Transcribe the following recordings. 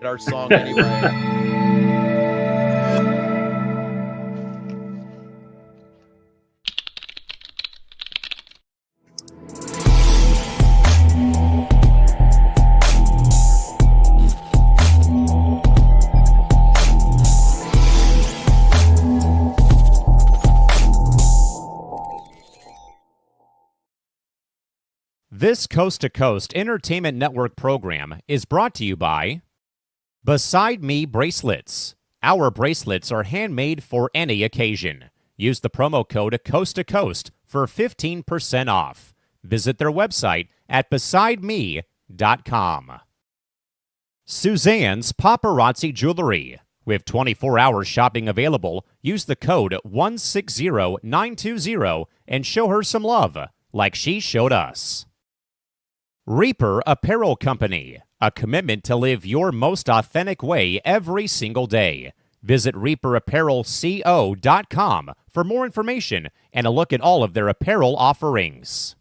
our song anyway. This Coast to Coast Entertainment Network program is brought to you by Beside Me Bracelets. Our bracelets are handmade for any occasion. Use the promo code Coast to Coast for 15% off. Visit their website at besideme.com. Suzanne's Paparazzi Jewelry. With 24-hour shopping available, use the code 160920 and show her some love, like she showed us. Reaper Apparel Company, a commitment to live your most authentic way every single day. Visit reaperapparelco.com for more information and a look at all of their apparel offerings.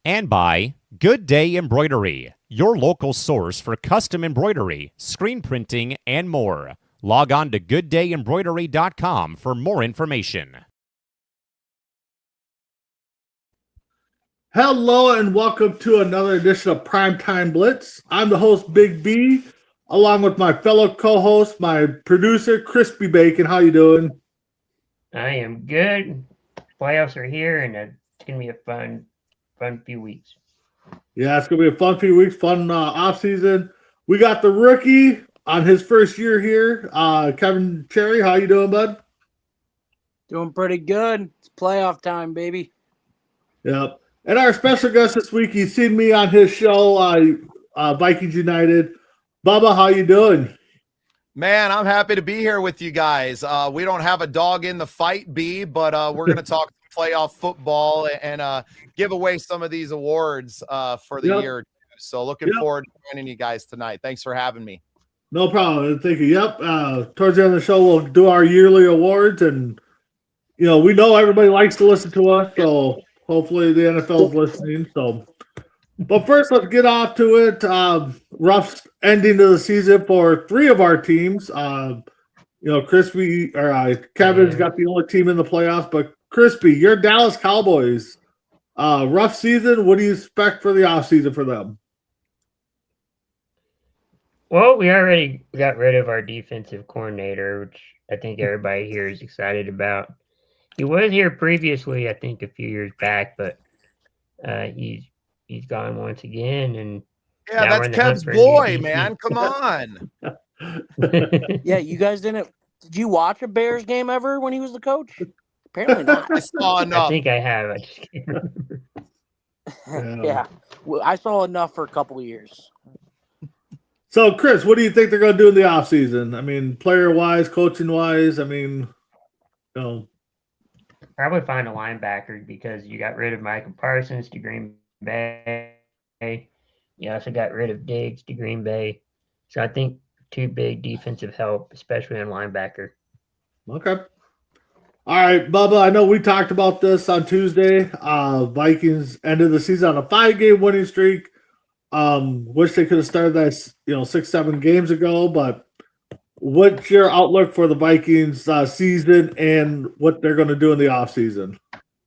And by Good Day Embroidery, your local source for custom embroidery, screen printing, and more. Log on to gooddayembroidery.com for more information. Hello and welcome to another edition of Primetime Blitz. I'm the host, Big B, along with my fellow co-host, my producer, Crispy Bacon. How you doing? I am good. Playoffs are here, and it's going to be a fun few weeks. Yeah, it's going to be a fun few weeks, fun off-season. We got the rookie on his first year here, Kevin Cherry. How you doing, bud? Doing pretty good. It's playoff time, baby. Yep. And our special guest this week, he's seen me on his show, Vikings United. Bubba, how you doing? Man, I'm happy to be here with you guys. We don't have a dog in the fight, B, but we're going to talk playoff football and give away some of these awards for the year. So looking forward to joining you guys tonight. Thanks for having me. No problem. Thank you. Yep. Towards the end of the show, we'll do our yearly awards. And, you know, we know everybody likes to listen to us, so hopefully the NFL is listening. So, but first, let's get off to it. Rough ending to the season for three of our teams. Crispy or Kevin's got the only team in the playoffs, but Crispy, your Dallas Cowboys, rough season. What do you expect for the offseason for them? Well, we already got rid of our defensive coordinator, which I think everybody here is excited about. He was here previously, I think, a few years back, but he's gone once again. And yeah, that's Kev's boy, man. Come on. Yeah, you guys didn't. Did you watch a Bears game ever when he was the coach? Apparently not. I saw enough. I think I have. I just can't remember. Yeah, well, I saw enough for a couple of years. So, Chris, what do you think they're going to do in the offseason? I mean, player-wise, coaching-wise, Probably find a linebacker because you got rid of Michael Parsons to Green Bay. You also got rid of Diggs to Green Bay. So I think two big defensive help, especially on linebacker. Okay. All right, Bubba, I know we talked about this on Tuesday. Vikings ended the season on a 5-game winning streak. Wish they could have started that, 6-7 games ago, but what's your outlook for the Vikings season and what they're going to do in the offseason?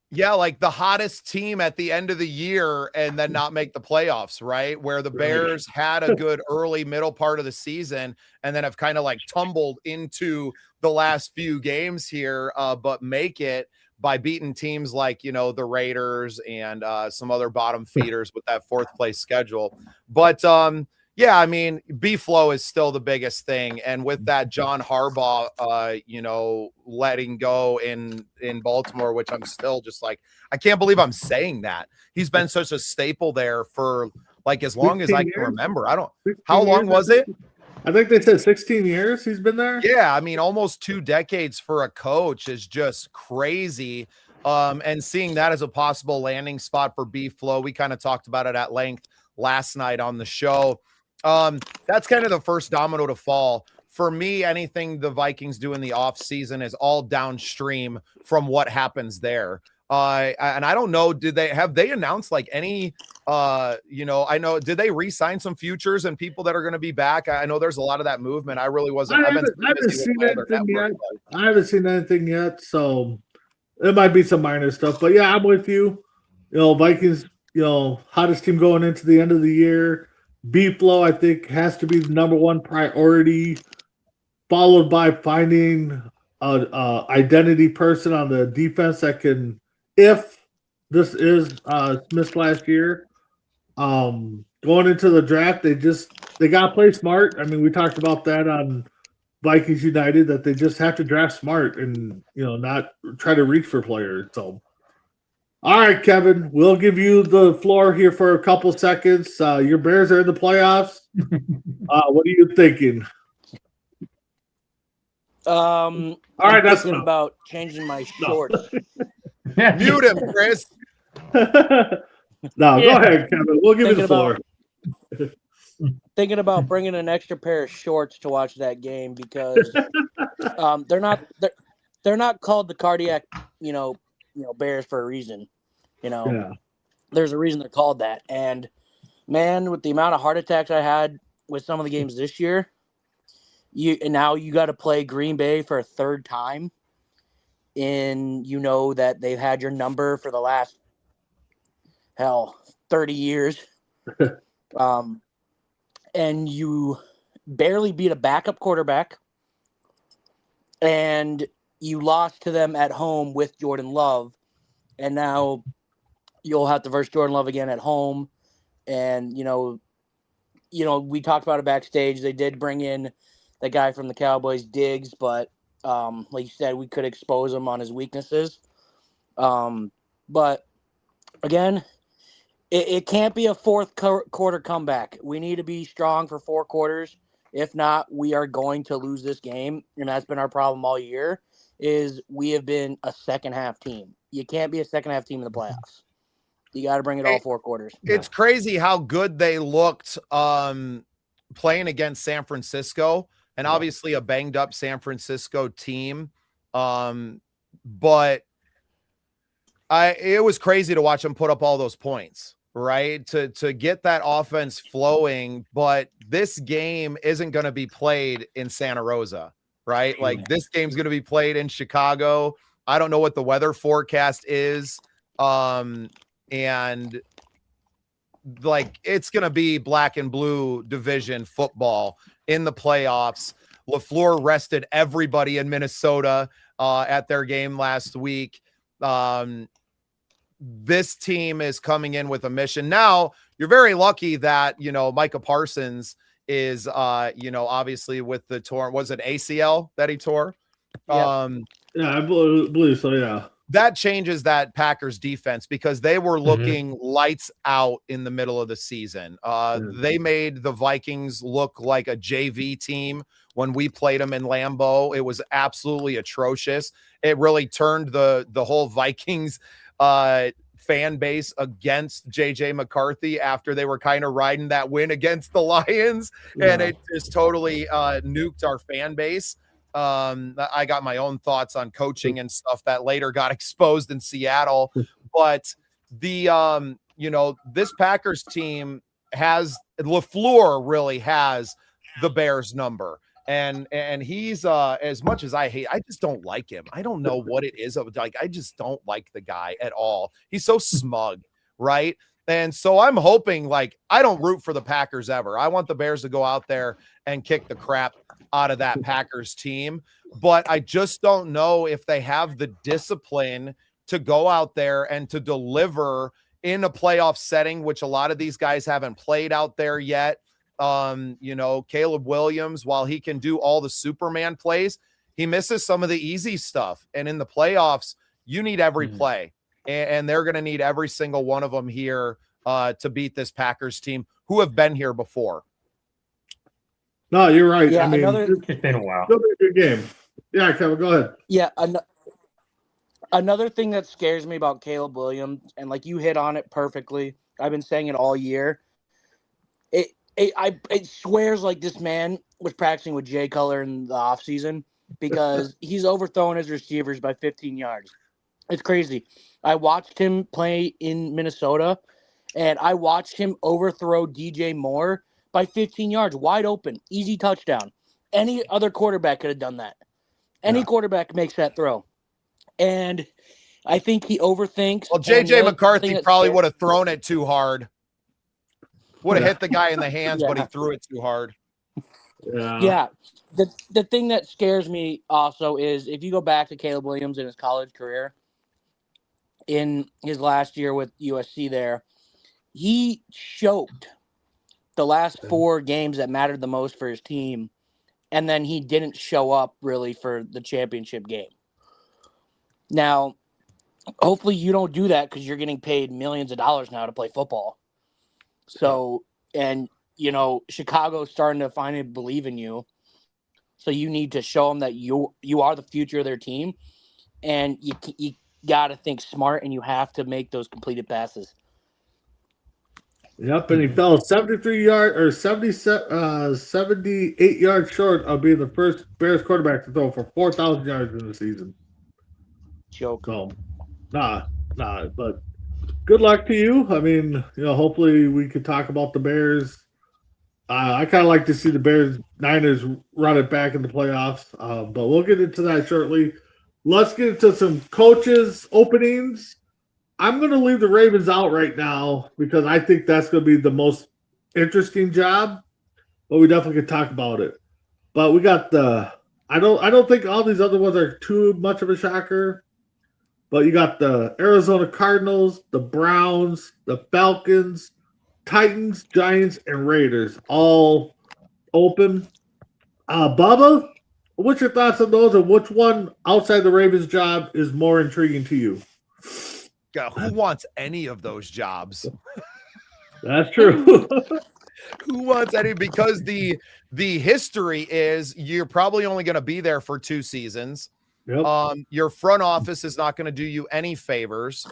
Yeah, like the hottest team at the end of the year and then not make the playoffs, right? Where the Bears had a good early middle part of the season and then have kind of like tumbled into the last few games here, but make it by beating teams like, the Raiders and some other bottom feeders with that fourth place schedule. But yeah, I mean, B-Flow is still the biggest thing. And with that John Harbaugh, letting go in Baltimore, which I'm still just like, I can't believe I'm saying that. He's been such a staple there for like as long as I can remember. How long was it? I think they said 16 years he's been there. Yeah, I mean, almost 2 decades for a coach is just crazy. And seeing that as a possible landing spot for B-Flow, we kind of talked about it at length last night on the show. That's kind of the first domino to fall. For me, anything the Vikings do in the offseason is all downstream from what happens there. And I don't know, have they announced like any I know, did they re-sign some futures and people that are going to be back? I know there's a lot of that movement. I really wasn't. I haven't seen anything yet. I haven't seen anything yet, so it might be some minor stuff. But yeah, I'm with you. Vikings, hottest team going into the end of the year. B-Flow, I think, has to be the number one priority, followed by finding a identity person on the defense that can, if this is Smith's last year, going into the draft, they got to play smart. I mean, we talked about that on Vikings United, that they just have to draft smart and not try to reach for players. So, all right, Kevin, we'll give you the floor here for a couple seconds. Your Bears are in the playoffs. What are you thinking? All right, that's thinking about changing my shorts. Mute him, Chris. No, go ahead, Kevin. We'll give you the floor. Thinking about bringing an extra pair of shorts to watch that game because they're not called the cardiac, Bears for a reason. Yeah. There's a reason they're called that. And man, with the amount of heart attacks I had with some of the games this year, now you got to play Green Bay for a third time, and that they've had your number for the last 30 years. And you barely beat a backup quarterback, and you lost to them at home with Jordan Love, and now you'll have to verse Jordan Love again at home. And we talked about it backstage. They did bring in the guy from the Cowboys, Diggs, but like you said, we could expose him on his weaknesses. But again, it can't be a fourth quarter comeback. We need to be strong for 4 quarters. If not, we are going to lose this game. And that's been our problem all year, is we have been a second half team. You can't be a second half team in the playoffs. You got to bring it all 4 quarters. It's crazy how good they looked playing against San Francisco, and obviously a banged up San Francisco team. But it was crazy to watch them put up all those points, right? To get that offense flowing. But this game isn't going to be played in Santa Rosa, right? Like this game's going to be played in Chicago. I don't know what the weather forecast is. And like, it's going to be black and blue division football in the playoffs. LaFleur rested everybody in Minnesota at their game last week. This team is coming in with a mission. Now, you're very lucky that, Micah Parsons is, obviously with the torn, was it ACL that he tore? Yeah. Yeah, I believe so, yeah. That changes that Packers defense because they were looking lights out in the middle of the season. They made the Vikings look like a JV team when we played them in Lambeau. It was absolutely atrocious. It really turned the whole Vikings fan base against JJ McCarthy after they were kind of riding that win against the Lions. And it just totally nuked our fan base. I got my own thoughts on coaching and stuff that later got exposed in Seattle, but the, this Packers team LaFleur really has the Bears number. And he's, as much as I just don't like him. I don't know what it is. I just don't like the guy at all. He's so smug. Right. And so I'm hoping, I don't root for the Packers ever. I want the Bears to go out there and kick the crap out of that Packers team. But I just don't know if they have the discipline to go out there and to deliver in a playoff setting, which a lot of these guys haven't played out there yet. Caleb Williams, while he can do all the Superman plays, he misses some of the easy stuff. And in the playoffs, you need every play. And they're going to need every single one of them here to beat this Packers team who have been here before. No, you're right. Yeah, it's been a while. It'll be a good game. Yeah, Kevin, go ahead. Yeah, another thing that scares me about Caleb Williams, and you hit on it perfectly. I've been saying it all year. It swears like this man was practicing with Jay Cutler in the offseason because he's overthrowing his receivers by 15 yards. It's crazy. I watched him play in Minnesota, And I watched him overthrow DJ Moore by 15 yards, wide open, easy touchdown. Any other quarterback could have done that. Any quarterback makes that throw. And I think he overthinks. Well, And the J.J. other thing McCarthy that probably scares- would have thrown it too hard. Would have hit the guy in the hands, but he Yeah. threw it too hard. Yeah. The thing that scares me also is if you go back to Caleb Williams in his college career, in his last year with USC there, he choked the last 4 games that mattered the most for his team, and then he didn't show up really for the championship game. Now, hopefully you don't do that because you're getting paid millions of dollars now to play football. So, and, you know, Chicago's starting to finally believe in you. So you need to show them that you are the future of their team, and you got to think smart, and you have to make those completed passes. Yep, and he fell 78 yards short of being the first Bears quarterback to throw for 4,000 yards in the season. Joke. So, but good luck to you. I mean, you know, hopefully we could talk about the Bears. I kind of like to see the Niners run it back in the playoffs, but we'll get into that shortly. Let's get into some coaches' openings. I'm going to leave the Ravens out right now because I think that's going to be the most interesting job, but we definitely could talk about it. But we got I don't think all these other ones are too much of a shocker, but you got the Arizona Cardinals, the Browns, the Falcons, Titans, Giants, and Raiders all open. Bubba, what's your thoughts on those, and which one outside the Ravens job is more intriguing to you? God, who wants any of those jobs? That's true. Who wants any? Because the history is you're probably only going to be there for 2 seasons. Yep. Your front office is not going to do you any favors.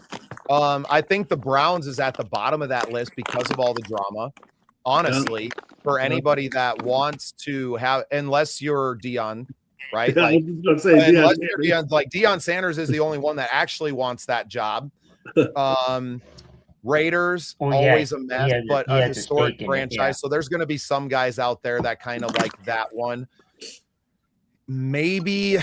I think the Browns is at the bottom of that list because of all the drama. Honestly, for anybody that wants to have, unless you're Deion, right? Yeah, Like, I was gonna say, unless you're Deion, like Deion Sanders is the only one that actually wants that job. Raiders, always a mess, but a historic franchise. So there's going to be some guys out there that kind of like that one. Maybe,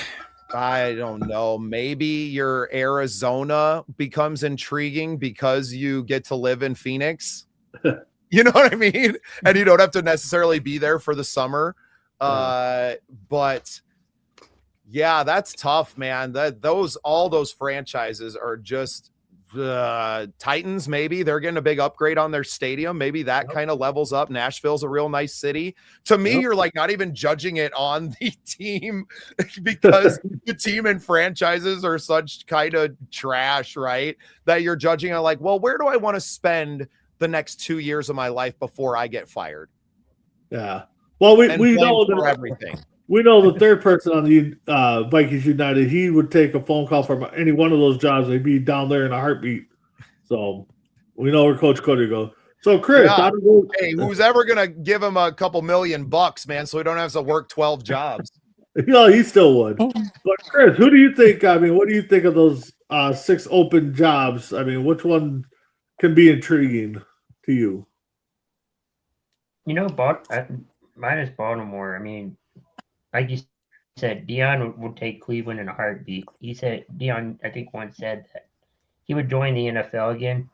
I don't know, maybe your Arizona becomes intriguing because you get to live in Phoenix. You know what I mean? And you don't have to necessarily be there for the summer. But yeah, that's tough, man. All those franchises are just Titans. Maybe they're getting a big upgrade on their stadium. Maybe that kind of levels up. Nashville's a real nice city. To me, you're like not even judging it on the team because the team and franchises are such kind of trash, right? That you're judging on like, well, where do I want to spend the next 2 years of my life before I get fired? Yeah. Well, we know for everything. We know the third person on the Vikings United, he would take a phone call from any one of those jobs. They'd be down there in a heartbeat. So we know where Coach Cody goes. So Chris, hey, who's ever gonna give him a couple $1,000,000, man, so he don't have to work 12 jobs? No, he still would. But Chris, who do you think? I mean, what do you think of those 6 open jobs? I mean, which one can be intriguing to you? You know, mine is Baltimore. I mean, like you said, Deion would take Cleveland in a heartbeat. Deion, I think, once said that he would join the NFL again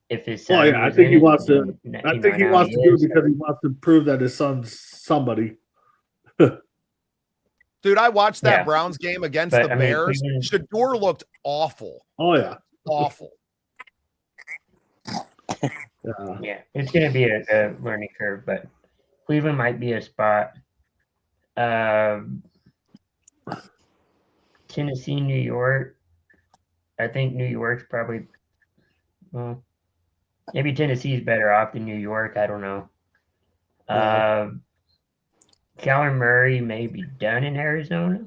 if his son. Oh yeah, I think he wants to. I think he wants to do it because he wants to prove that his son's somebody. Dude, I watched that Browns game against the Bears. Shador looked awful. Oh yeah, awful. Yeah, it's going to be a learning curve, but Cleveland might be a spot. Tennessee, New York. I think New York's probably, well, maybe Tennessee's better off than New York. I don't know. Kyler Murray may be done in Arizona.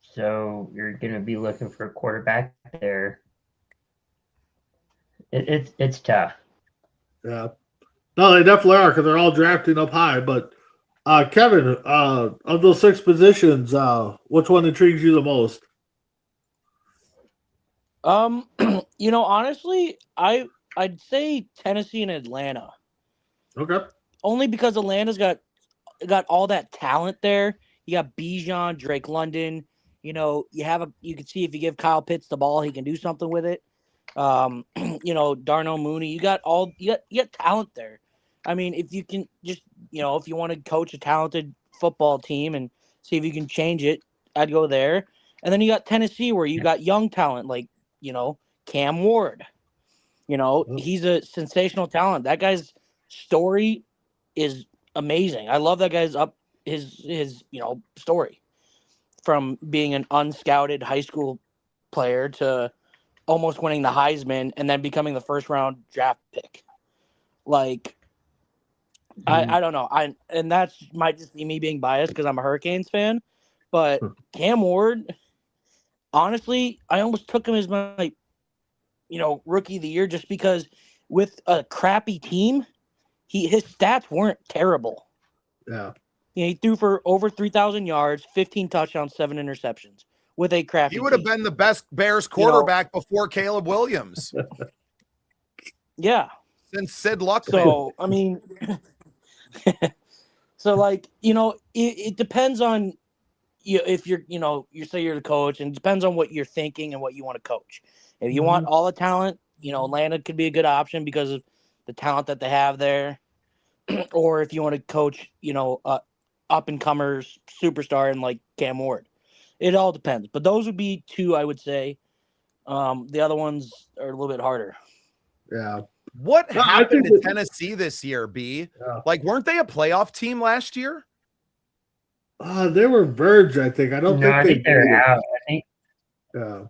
So you're going to be looking for a quarterback there. It's tough. Yeah. No, they definitely are because they're all drafting up high. But Kevin, of those 6 positions, which one intrigues you the most? You know, honestly, I I'd say Tennessee and Atlanta. Okay. Only because Atlanta's got all that talent there. You got Bijan, Drake London. You know, you can see if you give Kyle Pitts the ball, he can do something with it. You know, Darnell Mooney. You got talent there. I mean, if you can just, you know, if you want to coach a talented football team and see if you can change it, I'd go there. And then you got Tennessee where you got young talent like, you know, Cam Ward. You know, he's a sensational talent. That guy's story is amazing. I love that guy's his you know, story from being an unscouted high school player to almost winning the Heisman and then becoming the first round draft pick. Like, I don't know. And that might just be me being biased because I'm a Hurricanes fan, but Cam Ward, honestly, I almost took him as my, you know, rookie of the year just because with a crappy team, his stats weren't terrible. Yeah. You know, he threw for over 3,000 yards, 15 touchdowns, 7 interceptions with a crappy He would have team. been the best Bears quarterback before Caleb Williams. Yeah. Since Sid Luck. So, I mean, so like, you know, it depends on you if you're, you know, you say you're the coach, and it depends on what you're thinking and what you want to coach. If you want all the talent, you know, Atlanta could be a good option because of the talent that they have there. Or if you want to coach, you know, up and comers superstar and like Cam Ward. It all depends. But those would be two, I would say. The other ones are a little bit harder. Yeah. What happened to Tennessee this year, B? Yeah. Like, weren't they a playoff team last year? They were Verge, I think. I think they're out. I think. Yeah.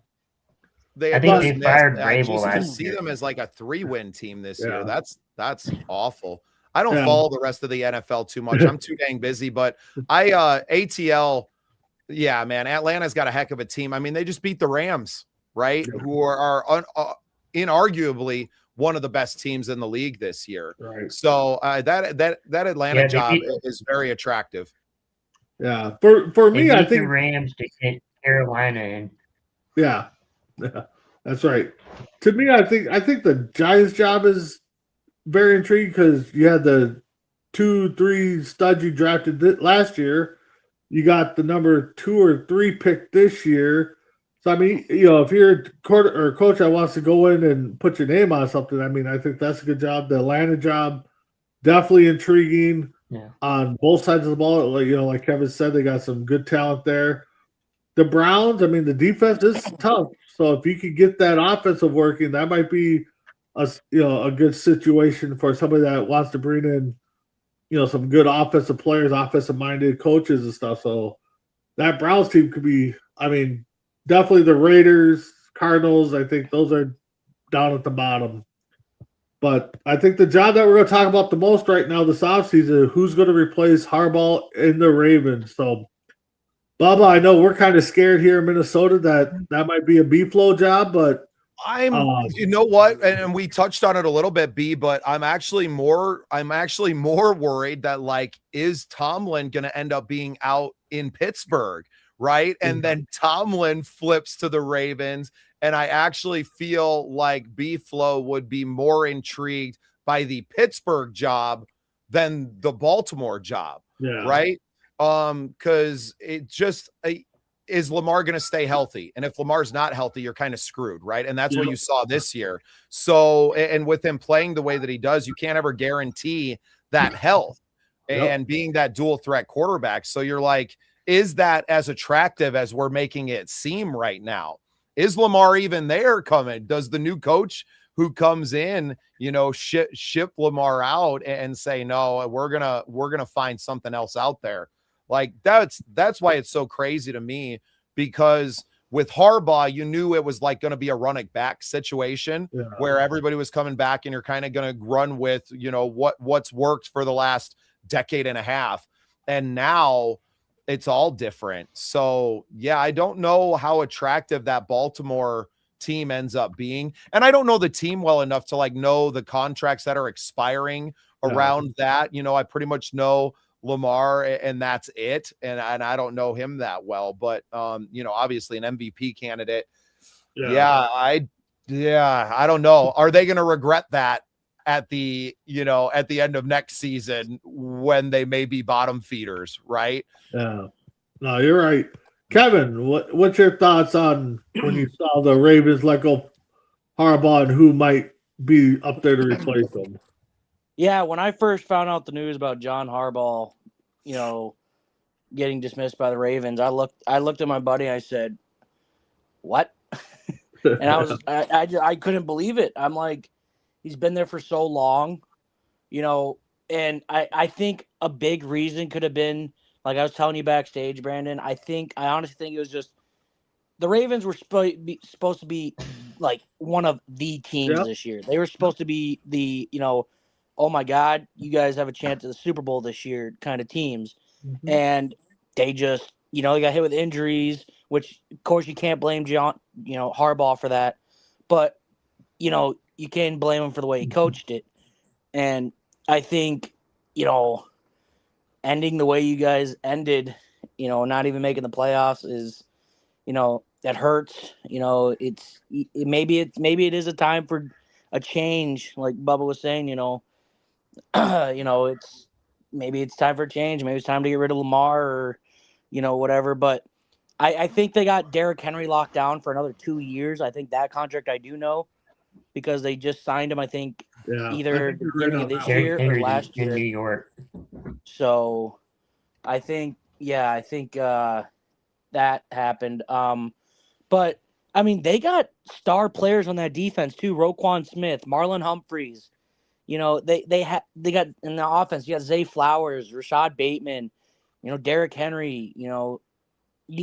I think they fired I Vrabel last see year. them as like a 3-win team this year. Yeah. That's awful. I don't follow the rest of the NFL too much. I'm too dang busy, but ATL, yeah, man, Atlanta's got a heck of a team. I mean, they just beat the Rams, right? Who are inarguably one of the best teams in the league this year. Right. So that Atlanta job is very attractive. Yeah. For me, I think the Rams to get Carolina in. Yeah. That's right. To me, I think the Giants job is very intriguing because you had the 2-3 studs you drafted last year. You got the number 2 or 3 pick this year. So, I mean, you know, if you're a coach that wants to go in and put your name on something, I mean, I think that's a good job. The Atlanta job, definitely intriguing on both sides of the ball. Like, you know, like Kevin said, they got some good talent there. The Browns, I mean, the defense is tough. So if you could get that offensive working, that might be a good situation for somebody that wants to bring in, you know, some good offensive players, offensive-minded coaches and stuff. So that Browns team could be, I mean, definitely the Raiders, Cardinals, I think those are down at the bottom. But I think the job that we're going to talk about the most right now this offseason, who's going to replace Harbaugh in the Ravens. So, Bubba, I know we're kind of scared here in Minnesota that might be a B-flow job, but you know what? And we touched on it a little bit, B, but I'm actually more worried that, like, is Tomlin going to end up being out in Pittsburgh, right? And then Tomlin flips to the Ravens. And I actually feel like B-Flow would be more intrigued by the Pittsburgh job than the Baltimore job, right? Because it just is Lamar going to stay healthy? And if Lamar's not healthy, you're kind of screwed, right? And that's what you saw this year. So, and with him playing the way that he does, you can't ever guarantee that health and being that dual threat quarterback. So you're like, is that as attractive as we're making it seem right now? Is Lamar even there coming? Does the new coach who comes in, you know, ship Lamar out and say, no, we're gonna find something else out there? Like that's why it's so crazy to me, because with Harbaugh, you knew it was like going to be a running back situation where everybody was coming back and you're kind of going to run with, you know, what's worked for the last decade and a half. And now it's all different. So yeah, I don't know how attractive that Baltimore team ends up being. And I don't know the team well enough to like know the contracts that are expiring around that. You know, I pretty much know Lamar and that's it. And I don't know him that well, but you know, obviously an MVP candidate. Yeah, Yeah, I don't know. Are they going to regret that at the end of next season when they may be bottom feeders, right? Yeah. No, you're right. Kevin, what's your thoughts on when you saw the Ravens let go Harbaugh and who might be up there to replace him? Yeah, when I first found out the news about John Harbaugh, getting dismissed by the Ravens, I looked at my buddy. I said, "What?" And I couldn't believe it. I'm like, he's been there for so long, and I think a big reason could have been, like I was telling you backstage, Brandon. I honestly think it was just the Ravens were supposed to be like one of the teams this year. They were supposed to be the, oh my God, you guys have a chance at the Super Bowl this year kind of teams. Mhm. And they just, they got hit with injuries, which of course you can't blame Harbaugh for that. But, you can blame him for the way he coached it. And I think, ending the way you guys ended, not even making the playoffs is, that hurts. Maybe it is a time for a change, like Bubba was saying. It's time for a change. Maybe it's time to get rid of Lamar or whatever. But I think they got Derrick Henry locked down for another 2 years. I think that contract I do know because they just signed him. I think either the beginning of this year or last year in New York. So I think that happened. But I mean, they got star players on that defense too. Roquan Smith, Marlon Humphreys. They got in the offense. You got Zay Flowers, Rashad Bateman. Derrick Henry. You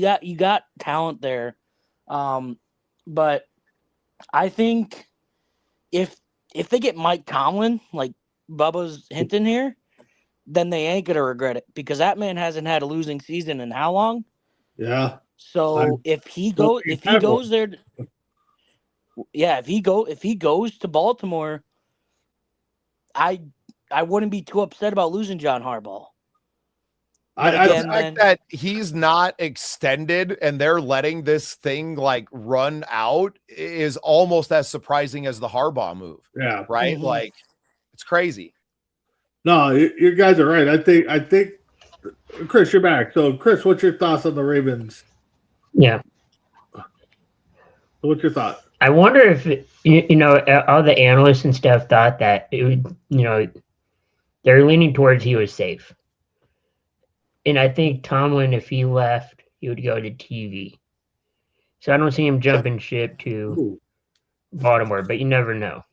got talent there. But I think if they get Mike Tomlin, like Bubba's hinting here, then they ain't gonna regret it because that man hasn't had a losing season in how long? Yeah. So if he goes there, if he goes to Baltimore, I wouldn't be too upset about losing John Harbaugh. But The fact that he's not extended and they're letting this thing like run out is almost as surprising as the Harbaugh move. Yeah. Right. Mm-hmm. Like it's crazy. No, you guys are right. I think Chris, you're back. So Chris, what's your thoughts on the Ravens? Yeah. What's your thought? I wonder if all the analysts and stuff thought that it would, they're leaning towards he was safe. And I think Tomlin, if he left, he would go to TV. So I don't see him jumping ship to Baltimore, but you never know.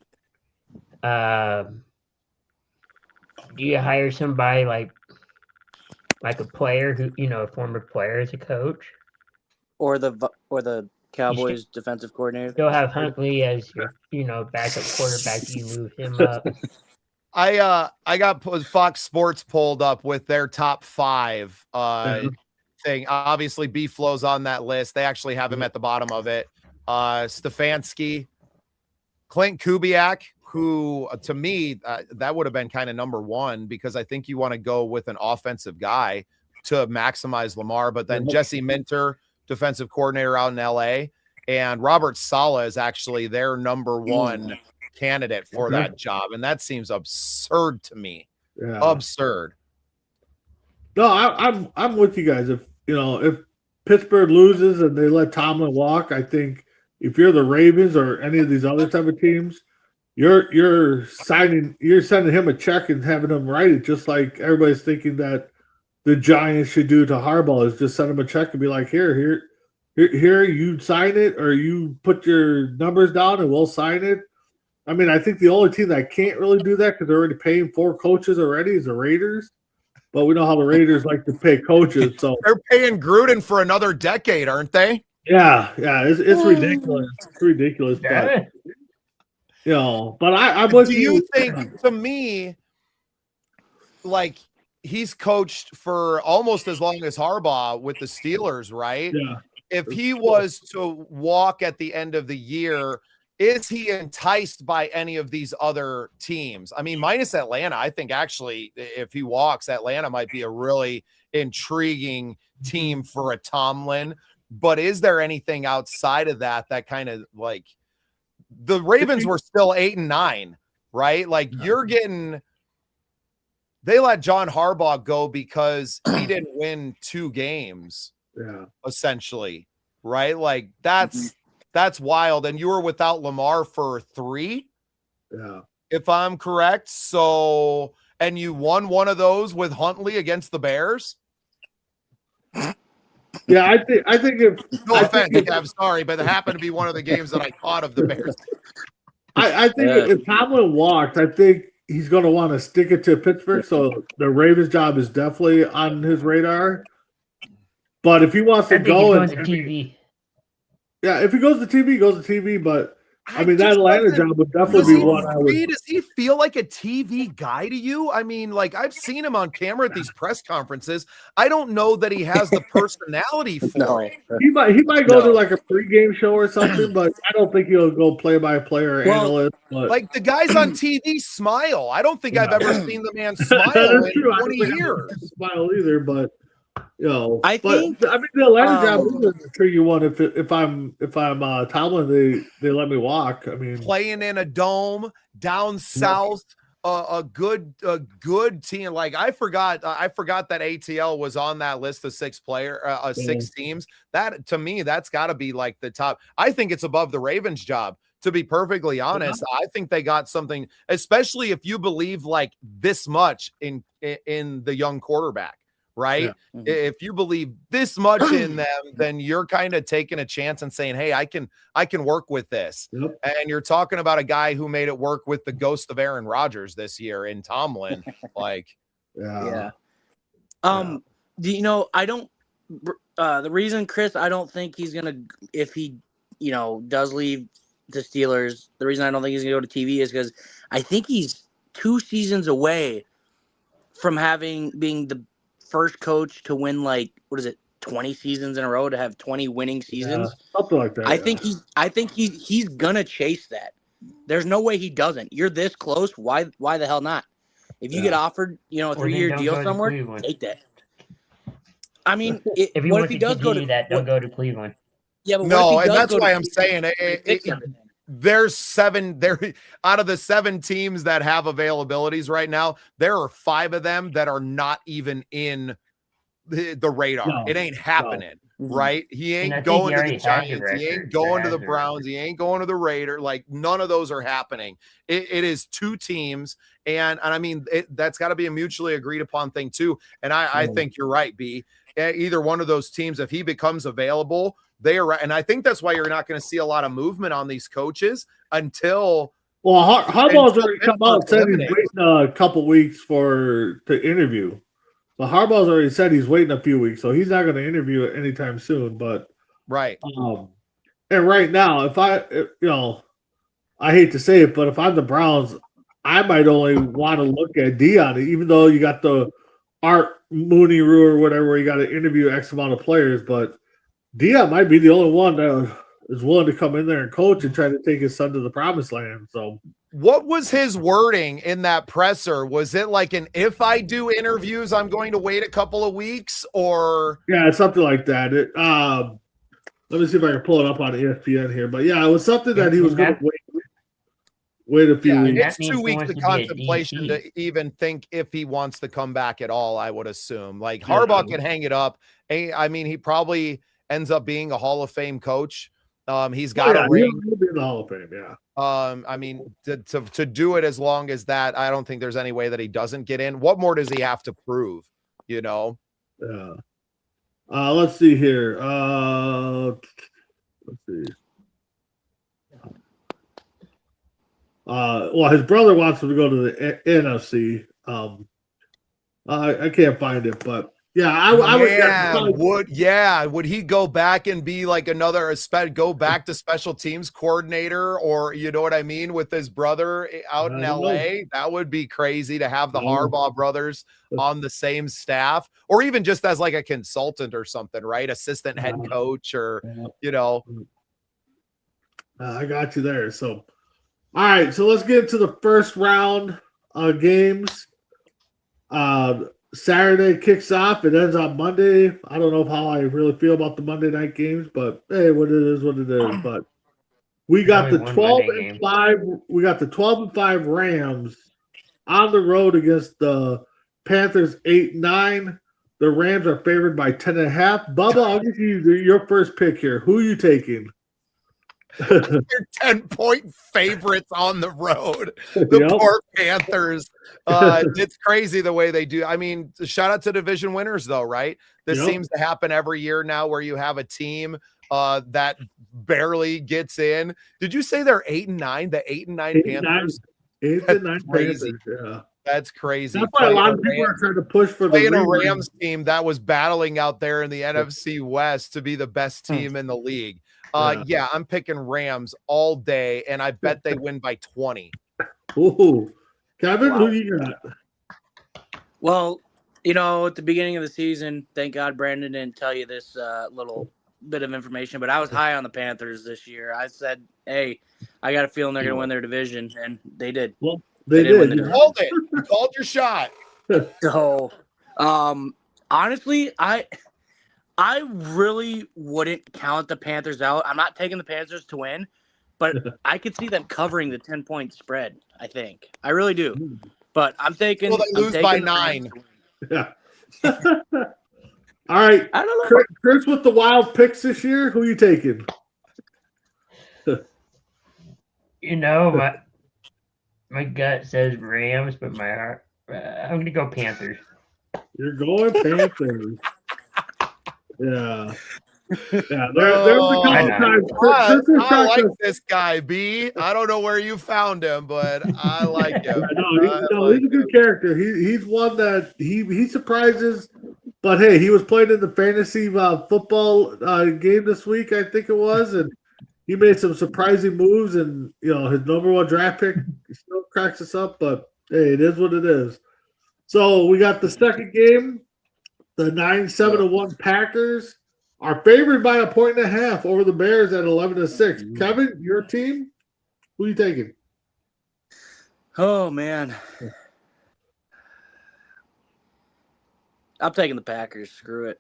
Do you hire somebody like a player who, a former player as a coach? Or the Cowboys defensive coordinator? Still have Huntley as your, backup quarterback. You move him up. I got Fox Sports pulled up with their top 5 thing. Obviously, B-Flow's on that list. They actually have him at the bottom of it. Stefanski, Clint Kubiak, who to me that would have been kind of number 1 because I think you want to go with an offensive guy to maximize Lamar. But then Jesse Minter, defensive coordinator out in LA, and Robert Saleh is actually their number 1 candidate for that job, and that seems absurd to me. Yeah. Absurd. No, I'm with you guys. If Pittsburgh loses and they let Tomlin walk, I think if you're the Ravens or any of these other type of teams, you're sending him a check and having him write it, just like everybody's thinking that the Giants should do to Harbaugh is just send him a check and be like, here, you sign it or you put your numbers down and we'll sign it. I mean, I think the only team that can't really do that because they're already paying 4 coaches already is the Raiders. But we know how the Raiders like to pay coaches. So they're paying Gruden for another decade, aren't they? Yeah, it's ridiculous. It's ridiculous, but but I'm with you. Do you think, to me, like he's coached for almost as long as Harbaugh with the Steelers, right? Yeah. If he was to walk at the end of the year, is he enticed by any of these other teams? I mean, minus Atlanta, I think actually if he walks, Atlanta might be a really intriguing team for a Tomlin. But is there anything outside of that kind of like the Ravens were still 8-9, right? Like you're getting. They let John Harbaugh go because he didn't win 2 games. Yeah. Essentially, right? Like that's wild. And you were without Lamar for 3, if I'm correct. So, and you won one of those with Huntley against the Bears. Yeah, I think if No offense, I'm sorry, but it happened to be one of the games that I thought of the Bears. I think if Tomlin walks, I think he's going to want to stick it to Pittsburgh. So the Ravens job is definitely on his radar. But if he wants to go and TV. Yeah, if he goes to TV, he goes to TV. But I mean, that Atlanta job would definitely be one I would. Does he feel like a TV guy to you? I mean, like I've seen him on camera at these press conferences. I don't know that he has the personality for it. He might go to like a pregame show or something, but I don't think he'll go play-by-player or analyst. But like the guys on TV smile. I don't think I've ever seen the man smile in 20 years. Smile either, but. I mean, the Atlanta job is an intriguing one. If I'm Tomlin, they let me walk. I mean, playing in a dome down south, a good team. Like I forgot that ATL was on that list of 6 teams. That to me, that's got to be like the top. I think it's above the Ravens job. To be perfectly honest, I think they got something, especially if you believe like this much in the young quarterback. Right? Yeah. If you believe this much in them, then you're kind of taking a chance and saying, hey, I can work with this. Yep. And you're talking about a guy who made it work with the ghost of Aaron Rodgers this year in Tomlin. Like, I don't, the reason, Chris, I don't think he's going to, if he, does leave the Steelers, the reason I don't think he's going to go to TV is because I think he's 2 seasons away from being the first coach to win 20 seasons in a row, to have 20 winning seasons. Something like that. I think he's gonna chase that. There's no way he doesn't. You're this close. Why the hell not? If you get offered, a 3-year deal somewhere, take that. I mean, if he does go to that, don't go to Cleveland. Yeah, but no, and that's why I'm saying there's 7 there out of the 7 teams that have availabilities right now. There are 5 of them that are not even in the radar. No, it ain't happening, right? He ain't I think going he to the already has a Giants. He ain't record. going to the Has a Browns. record. He ain't going to the Raiders. Like none of those are happening. It is 2 teams, and I mean that's got to be a mutually agreed upon thing too. And I think you're right, B. Either one of those teams, if he becomes available, they are, and I think that's why you're not going to see a lot of movement on these coaches until. Well, Harbaugh's already come out and said he's waiting a couple weeks to interview. So Harbaugh's already said he's waiting a few weeks, so he's not going to interview it anytime soon. But right, and right now, I hate to say it, but if I'm the Browns, I might only want to look at Dion, even though you got the Art Mooney rule or whatever, where you got to interview X amount of players, but Dion might be the only one that is willing to come in there and coach and try to take his son to the promised land. So, what was his wording in that presser? Was it like if I do interviews, I'm going to wait a couple of weeks, or yeah, something like that? Let me see if I can pull it up on ESPN here. But yeah, it was something that he was going to wait a few weeks. It's 2 weeks of contemplation to even think if he wants to come back at all. I would assume like Harbaugh can hang it up. I mean, he probably ends up being a Hall of Fame coach. He's got a ring. He'll be in the Hall of Fame, yeah. I mean, to do it as long as that, I don't think there's any way that he doesn't get in. What more does he have to prove? Yeah. Let's see here. Let's see. Well, his brother wants him to go to the NFC. I can't find it, but yeah, would he go back and be like go back to special teams coordinator, or you know what I mean, with his brother out in LA? That would be crazy to have the Harbaugh brothers on the same staff, or even just as like a consultant or something, right? Assistant head coach, or I got you there. So, all right, so let's get to the first round of games. Saturday kicks off. It ends on Monday. I don't know how I really feel about the Monday night games, but hey, what it is, what it is. But We got the Only one 12 Monday and game. 5. We got the 12-5 Rams on the road against the Panthers 8-9. The Rams are favored by 10.5. Bubba, I'll give you your first pick here. Who are you taking? They're 10-point favorites on the road. The Yep. poor Panthers. It's crazy the way they do. I mean, shout out to division winners, though, right? This Yep. seems to happen every year now where you have a team that barely gets in. Did you say they're 8-9? The 8-9 Panthers? 8-9 crazy. Panthers, yeah. That's crazy. That's why a lot of people are trying to push for the playing a rematch. Rams team that was battling out there in the NFC West to be the best team in the league. Yeah, I'm picking Rams all day, and I bet they win by 20. Ooh. Kevin, Wow. who do you got? Well, at the beginning of the season, thank God Brandon didn't tell you this little bit of information, but I was high on the Panthers this year. I said, hey, I got a feeling they're going to win their division, and they did. Well, they did win did. the Yeah. Called it. You called your shot. So, honestly, I really wouldn't count the Panthers out. I'm not taking the Panthers to win, but I could see them covering the 10-point spread. I think I really do. But I'm taking. Well, they lose by 9. Yeah. All right. I don't know. Chris with the wild picks this year. Who you taking? My gut says Rams, but my heart, I'm going to go Panthers. You're going Panthers. Yeah. Yeah. There was a couple times. I like this guy, B. I don't know where you found him, but I like him. He's a good character. He's one that he surprises. But hey, he was playing in the fantasy football game this week, I think it was, and he made some surprising moves. And his number 1 draft pick still cracks us up. But hey, it is what it is. So we got the second game. The 9-7-1 Packers are favored by 1.5 over the Bears at 11-6. Kevin, your team? Who are you taking? Oh man, I'm taking the Packers. Screw it.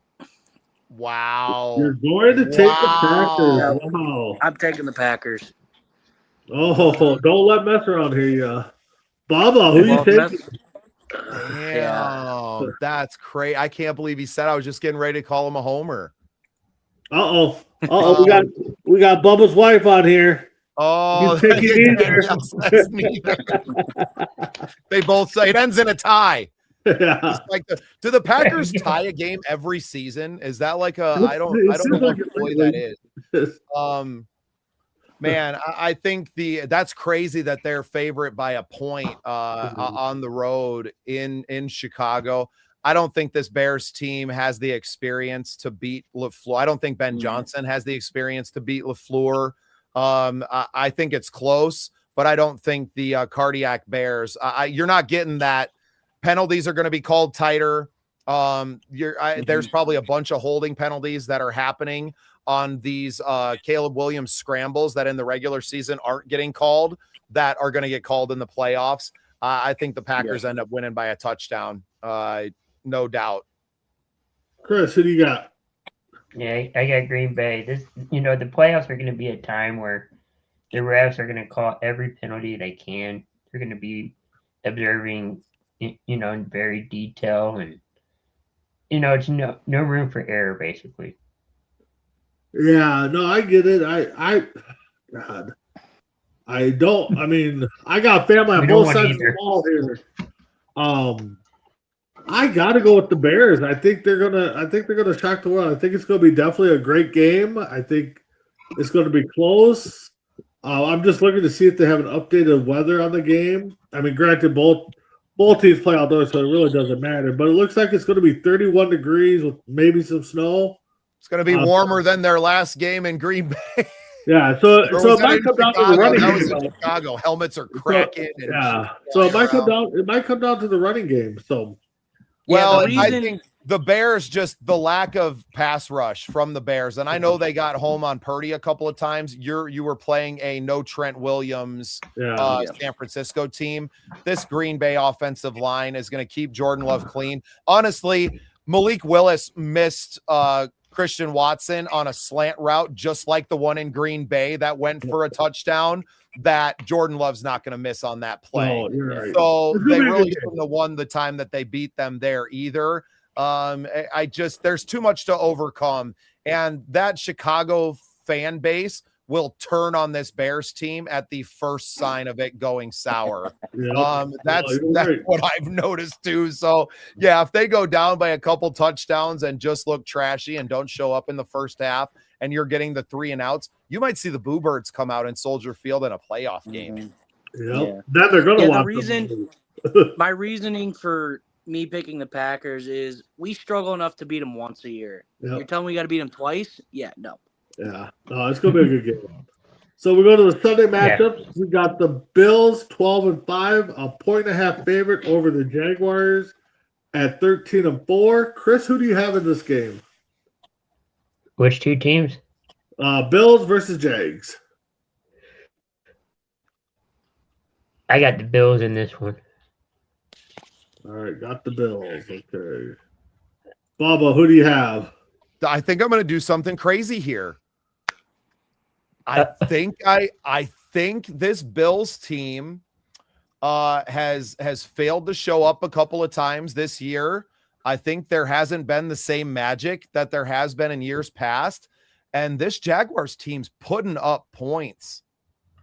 Wow. You're going to take the Packers. Wow. I'm taking the Packers. Oh, don't let mess around here, yeah. Baba, who you taking? Damn, that's crazy. I can't believe he said I was just getting ready to call him a homer. Uh-oh. We got Bubba's wife on here. Oh, that's neither. They both say it ends in a tie. Yeah. Like do the Packers tie a game every season? Is that like I don't know what employee that is. Man, I think that's crazy that they're favorite by a point on the road in Chicago. I don't think this Bears team has the experience to beat LaFleur. I don't think Ben Johnson has the experience to beat LaFleur. I think it's close, but I don't think the cardiac Bears. You're not getting that. Penalties are going to be called tighter. There's probably a bunch of holding penalties that are happening on these Caleb Williams scrambles that in the regular season aren't getting called, that are going to get called in the playoffs. I think the Packers end up winning by a touchdown. No doubt. Chris, who do you got? Yeah, I got Green Bay. The playoffs are going to be a time where the refs are going to call every penalty they can. They're going to be observing, in very detail, and it's no room for error, basically. Yeah, no, I get it. I don't. I mean, I got family on both sides of the ball here. I got to go with the Bears. I think they're gonna shock the world. I think it's gonna be definitely a great game. I think it's gonna be close. I'm just looking to see if they have an updated weather on the game. I mean, granted, both teams play outdoors, so it really doesn't matter. But it looks like it's going to be 31 degrees with maybe some snow. It's going to be warmer than their last game in Green Bay. Yeah, so it might come down to the running game. That was in Chicago. Helmets are cracking. So it might come down. It might come down to the running game. So, well, I think the Bears, just the lack of pass rush from the Bears, and I know they got home on Purdy a couple of times. You were playing a no Trent Williams San Francisco team. This Green Bay offensive line is going to keep Jordan Love clean. Honestly, Malik Willis missed Christian Watson on a slant route, just like the one in Green Bay that went for a touchdown, that Jordan Love's not going to miss on that play. Oh, you're right. So they really shouldn't have won the time that they beat them there either. There's too much to overcome. And that Chicago fan base will turn on this Bears team at the first sign of it going sour. That's what I've noticed too. So yeah, if they go down by a couple touchdowns and just look trashy and don't show up in the first half, and you're getting the 3 and outs, you might see the Boo Birds come out in Soldier Field in a playoff game. Yeah. Then they're going to watch my reasoning for me picking the Packers is we struggle enough to beat them once a year. Yep. You're telling me we got to beat them twice? Yeah, no. Yeah, no, it's going to be a good game. So we go to the Sunday matchups. Yeah. We got the Bills 12-5, a 1.5 favorite over the Jaguars at 13-4. Chris, who do you have in this game? Which two teams? Bills versus Jags. I got the Bills in this one. All right, got the Bills. Okay. Bubba, who do you have? I think I'm going to do something crazy here. I think this Bills team has failed to show up a couple of times this year. I think there hasn't been the same magic that there has been in years past. And this Jaguars team's putting up points.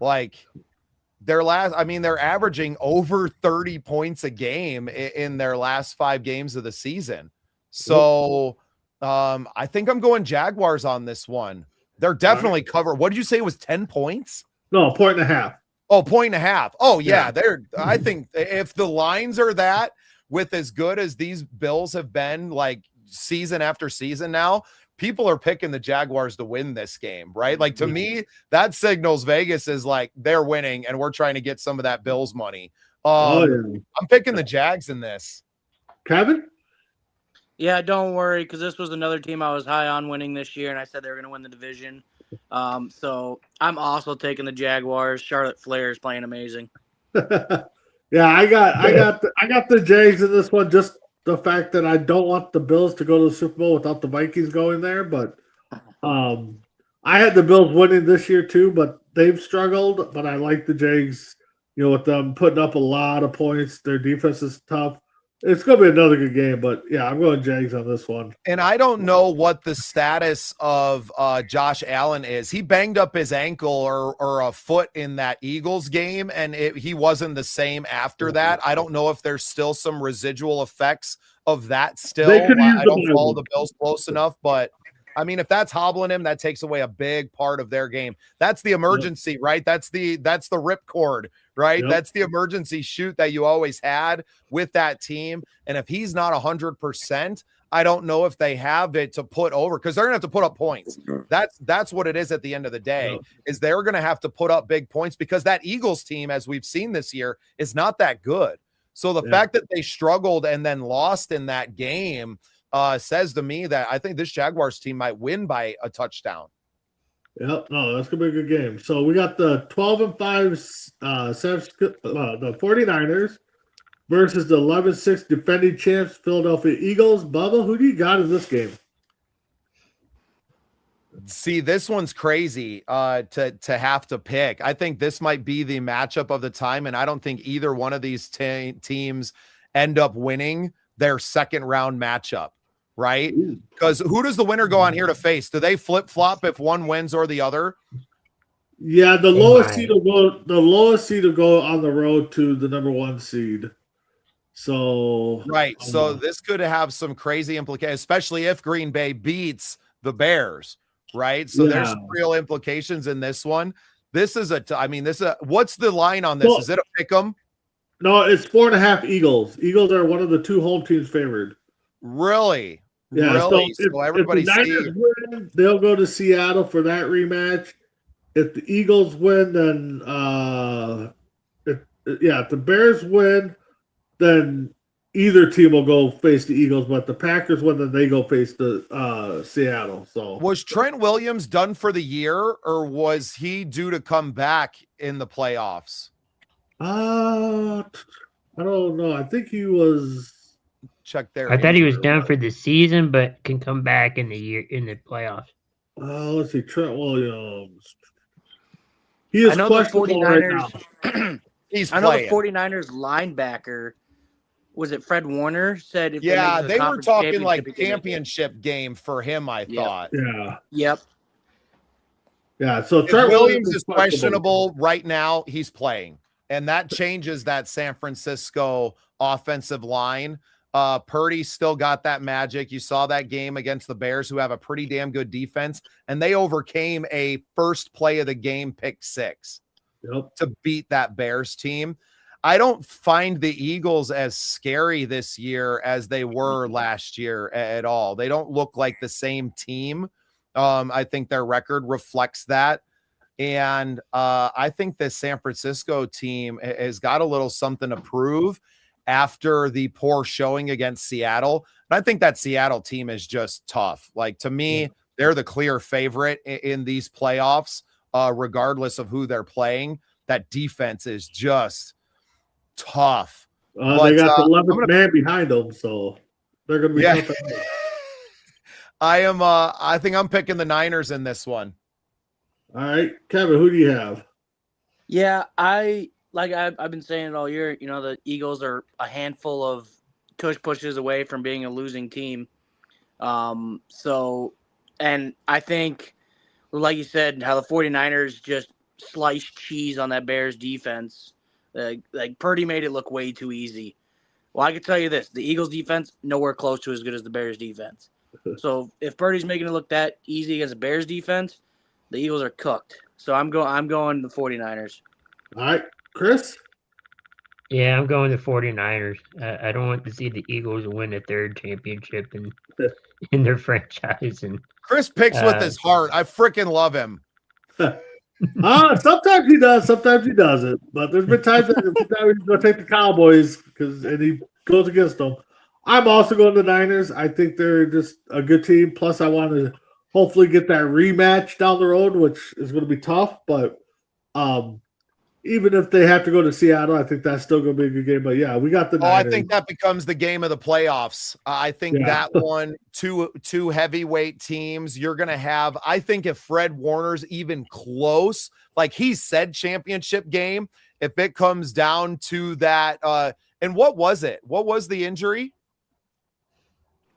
Like they're averaging over 30 points a game in their last 5 games of the season. So I think I'm going Jaguars on this one. They're definitely covered. What did you say it was 10 points? No, 1.5. Oh, 1.5. Oh, yeah. I think if the lines are that with as good as these Bills have been like season after season now, people are picking the Jaguars to win this game, right? Like to me, that signals Vegas is like they're winning and we're trying to get some of that Bills money. I'm picking the Jags in this. Kevin? Yeah, don't worry, because this was another team I was high on winning this year, and I said they were going to win the division. So I'm also taking the Jaguars. Charlotte Flair is playing amazing. Yeah, I got the Jags in this one. Just the fact that I don't want the Bills to go to the Super Bowl without the Vikings going there. But I had the Bills winning this year too, but they've struggled. But I like the Jags. With them putting up a lot of points, their defense is tough. It's going to be another good game, but yeah, I'm going Jags on this one. And I don't know what the status of Josh Allen is. He banged up his ankle or a foot in that Eagles game, and he wasn't the same after that. I don't know if there's still some residual effects of that still. I don't follow the Bills close enough, but I mean, if that's hobbling him, that takes away a big part of their game. That's the emergency, right? That's the ripcord, right? Yep. That's the emergency shoot that you always had with that team. And if he's not 100%, I don't know if they have it to put over, because they're gonna have to put up points. That's what it is at the end of the day. Is they're gonna have to put up big points, because that Eagles team, as we've seen this year, is not that good. So the fact that they struggled and then lost in that game says to me that I think this Jaguars team might win by a touchdown. Yep, no, that's gonna be a good game. So we got the 12-5 the 49ers versus the 11-6 defending champs Philadelphia Eagles. Bubba, who do you got in this game? See, this one's crazy to have to pick. I think this might be the matchup of the time, and I don't think either one of these teams end up winning their second round matchup. Right? Because who does the winner go on here to face? Do they flip-flop if one wins or the other? Yeah, the lowest seed will go on the road to the number 1 seed. So right. So this could have some crazy implications, especially if Green Bay beats the Bears, right? So there's some real implications in this one. What's the line on this? Well, is it a pick 'em? No, it's 4.5 Eagles. Eagles are one of the 2 home teams favored. Really? Yeah, really? So everybody's win, they'll go to Seattle for that rematch. If the Eagles win, then if the Bears win, then either team will go face the Eagles. But the Packers win, then they go face the Seattle. So was Trent Williams done for the year, or was he due to come back in the playoffs? I don't know. I think he was. check their. I thought he was injury done for the season, but can come back in the playoffs. Let's see. Trent Williams. He is I know the questionable right now. 49ers. He's I know the playing. 49ers linebacker, was it Fred Warner, said if Yeah, they, make it to the they were conference talking like championship, he could make it. championship game for him, I Yep. thought. Yeah. Yep. Yeah. So If Trent Williams is questionable. questionable right now, he's playing. And that changes that San Francisco offensive line. Purdy still got that magic. You saw that game against the Bears, who have a pretty damn good defense, and they overcame a first play of the game pick 6 to beat that Bears team. I don't find the Eagles as scary this year as they were last year at all. They don't look like the same team. I think their record reflects that. And I think this San Francisco team has got a little something to prove after the poor showing against Seattle. And I think that Seattle team is just tough. Like, to me, they're the clear favorite in these playoffs, regardless of who they're playing. That defense is just tough. They got the 11th man behind them, so they're going to be tough. I think I'm picking the Niners in this one. All right, Kevin, who do you have? Yeah, I've been saying it all year. You know, the Eagles are a handful of tush pushes away from being a losing team. So, and I think, like you said, how the 49ers just sliced cheese on that Bears defense. Like Purdy made it look way too easy. Well, I can tell you this: the Eagles defense nowhere close to as good as the Bears defense. So if Purdy's making it look that easy against the Bears defense, the Eagles are cooked. So I'm going the 49ers. All right, Chris? Yeah, I'm going the 49ers. I don't want to see the Eagles win a third championship in their franchise. And Chris picks with his heart. I freaking love him. Sometimes he does, sometimes he doesn't. But there's been times that he's going to take the Cowboys and he goes against them. I'm also going to the Niners. I think they're just a good team. Plus, I want to hopefully get that rematch down the road, which is going to be tough. But even if they have to go to Seattle, I think that's still going to be a good game. But yeah, we got the Niners. I think that becomes the game of the playoffs. I think that one, two heavyweight teams, you're going to have. I think if Fred Warner's even close, like he said, championship game, if it comes down to that, and what was it? What was the injury?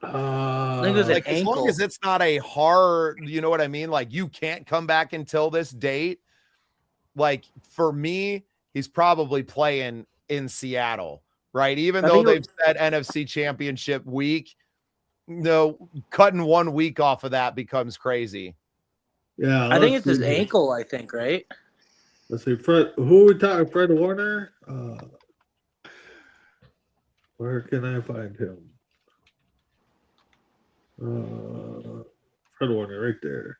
I think it was like an as ankle. long as it's not a hard, you know what I mean? Like you can't come back until this date. Like for me, he's probably playing in Seattle, right? Even though they've said NFC Championship week, cutting 1 week off of that becomes crazy. Yeah, I think it's his ankle. I think, right? Let's see, Fred. Who are we talking? Fred Warner. Where can I find him? Fred Warner, right there.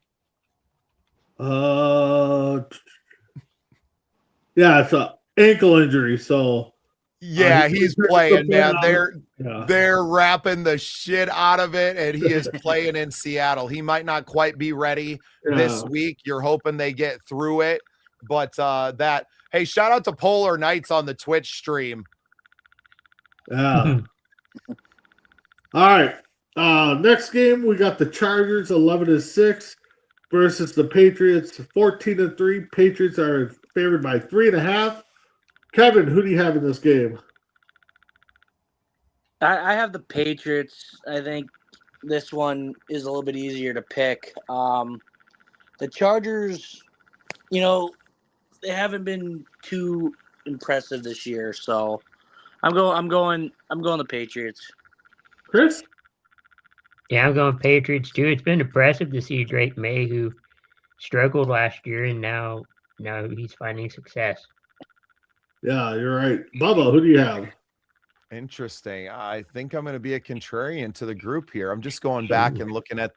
Yeah, it's an ankle injury. So yeah, he's playing, man. They're wrapping the shit out of it, and he is playing in Seattle. He might not quite be ready this week. You're hoping they get through it, but hey, shout out to Polar Knights on the Twitch stream. Yeah. All right. Next game, we got the Chargers 11-6 versus the Patriots 14-3. Patriots are favored by 3.5. Kevin, who do you have in this game? I have the Patriots. I think this one is a little bit easier to pick. The Chargers, they haven't been too impressive this year, so I'm going the Patriots. Chris? Yeah, I'm going Patriots too. It's been impressive to see Drake May, who struggled last year, and now he's finding success. Yeah, you're right. Bubba, who do you have? Interesting. I think I'm going to be a contrarian to the group here. I'm just going back and looking at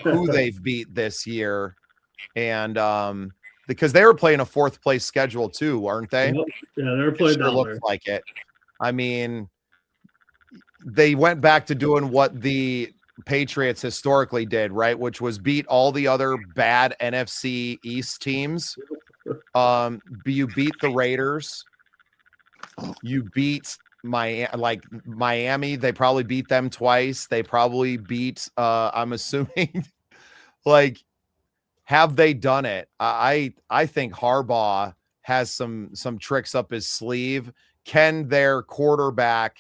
who they've beat this year, and because they were playing a fourth place schedule too, aren't they? Yeah, they were playing. Sure looks like it. I mean, they went back to doing what the Patriots historically did, right? Which was beat all the other bad NFC East teams. You beat the Raiders. You beat Miami. They probably beat them twice. They probably beat. I'm assuming, like, have they done it? I think Harbaugh has some tricks up his sleeve. Can their quarterback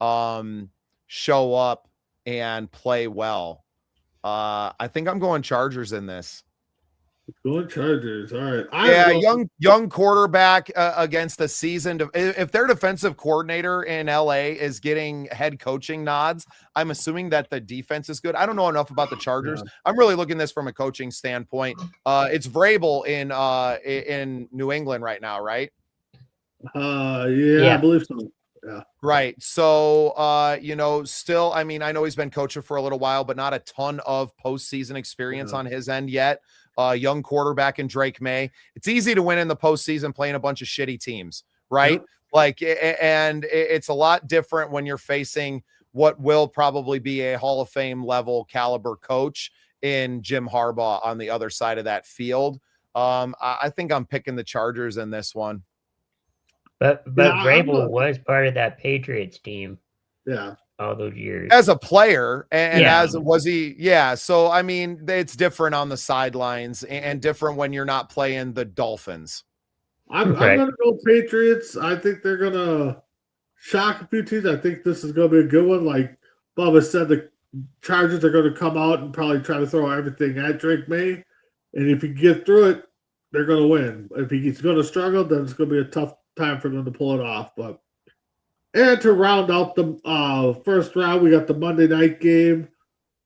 show up and play well? I think I'm going Chargers in this. Going Chargers. All right. Young quarterback against a seasoned. If their defensive coordinator in LA is getting head coaching nods, I'm assuming that the defense is good. I don't know enough about the Chargers. Yeah. I'm really looking at this from a coaching standpoint. It's Vrabel in New England right now, right? Yeah, I believe so. Yeah. Right. So, still, I mean, I know he's been coaching for a little while, but not a ton of postseason experience on his end yet. Young quarterback in Drake May. It's easy to win in the postseason playing a bunch of shitty teams, right? Yep. And it's a lot different when you're facing what will probably be a Hall of Fame level caliber coach in Jim Harbaugh on the other side of that field. I think I'm picking the Chargers in this one. But Vrabel was part of that Patriots team. Yeah. All those years as a player and as was he. Yeah. So, I mean, it's different on the sidelines and different when you're not playing the Dolphins. I'm going to go Patriots. I think they're going to shock a few teams. I think this is going to be a good one. Like Bubba said, the Chargers are going to come out and probably try to throw everything at Drake May. And if he get through it, they're going to win. If he's going to struggle, then it's going to be a tough time for them to pull it off. And to round out the first round, we got the Monday night game.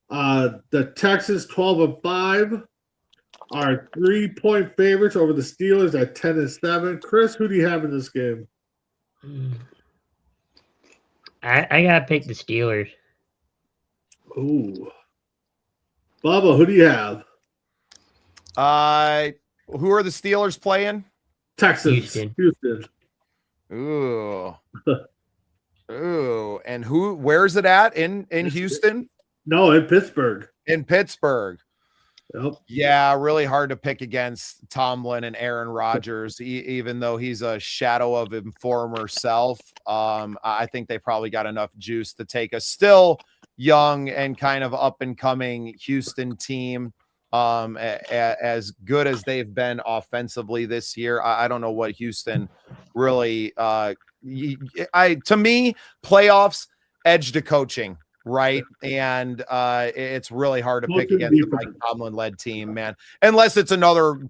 The Texans 12-5 are 3-point favorites over the Steelers at 10-7. Chris, who do you have in this game? I gotta pick the Steelers. Ooh, Bubba, who do you have? Who are the Steelers playing? Texans. Houston. Ooh. Ooh, and where's it at? In Houston? No, in Pittsburgh. In Pittsburgh. Yep. Yeah, really hard to pick against Tomlin and Aaron Rodgers, even though he's a shadow of his former self. I think they probably got enough juice to take a still young and kind of up and coming Houston team. As good as they've been offensively this year, I don't know what Houston really to me, playoffs edge to coaching, right? And it's really hard to pick against the Mike Tomlin-led team, man, unless it's another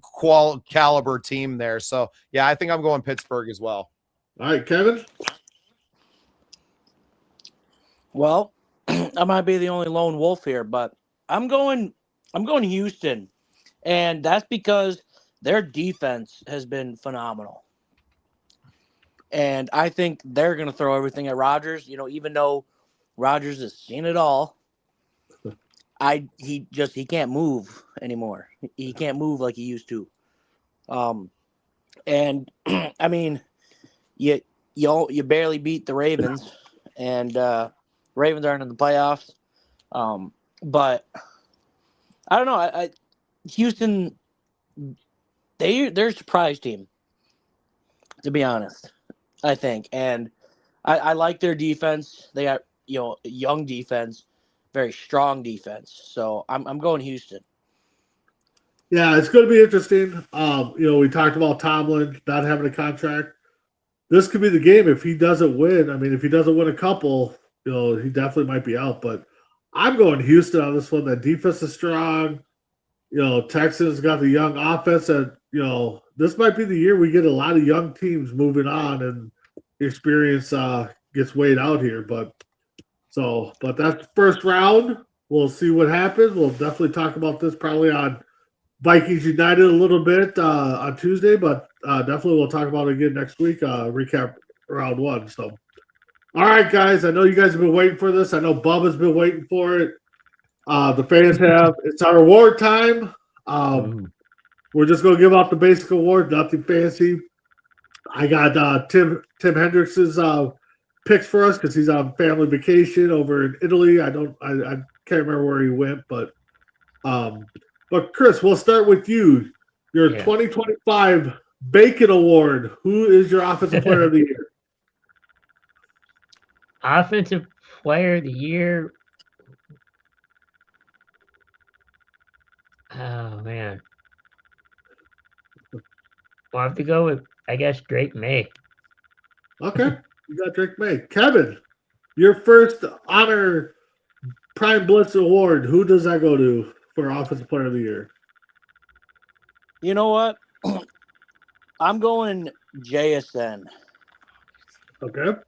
caliber team there. So, yeah, I think I'm going Pittsburgh as well. All right, Kevin? Well, I might be the only lone wolf here, but I'm going Houston, and that's because their defense has been phenomenal. And I think they're going to throw everything at Rodgers, even though Rodgers has seen it all. He can't move anymore. He can't move like he used to. And I mean, you barely beat the Ravens, and Ravens aren't in the playoffs. But I don't know. Houston, they're a surprise team, to be honest. I think, and I like their defense. They got young defense, very strong defense. So I'm going Houston. Yeah, it's going to be interesting. We talked about Tomlin not having a contract. This could be the game if he doesn't win. I mean, if he doesn't win a couple, he definitely might be out. But I'm going Houston on this one. That defense is strong. Texans got the young offense, and this might be the year we get a lot of young teams moving on, and experience gets weighed out here. But that's first round. We'll see what happens. We'll definitely talk about this probably on Vikings United a little bit on Tuesday, but definitely we'll talk about it again next week. Recap round one. So, all right, guys. I know you guys have been waiting for this. I know Bubba's been waiting for it. The fans have. It's our award time. We're just going to give out the basic award, nothing fancy. I got Tim Hendricks's picks for us because he's on family vacation over in Italy. I can't remember where he went, but Chris, we'll start with you. Your 2025 Bacon Award. Who is your offensive player of the year? Offensive player of the year. Oh man. We'll have to go with, I guess, Drake May. Okay, you got Drake May. Kevin, your first honor Prime Blitz award. Who does that go to for Offensive Player of the Year? You know what? I'm going JSN. Okay.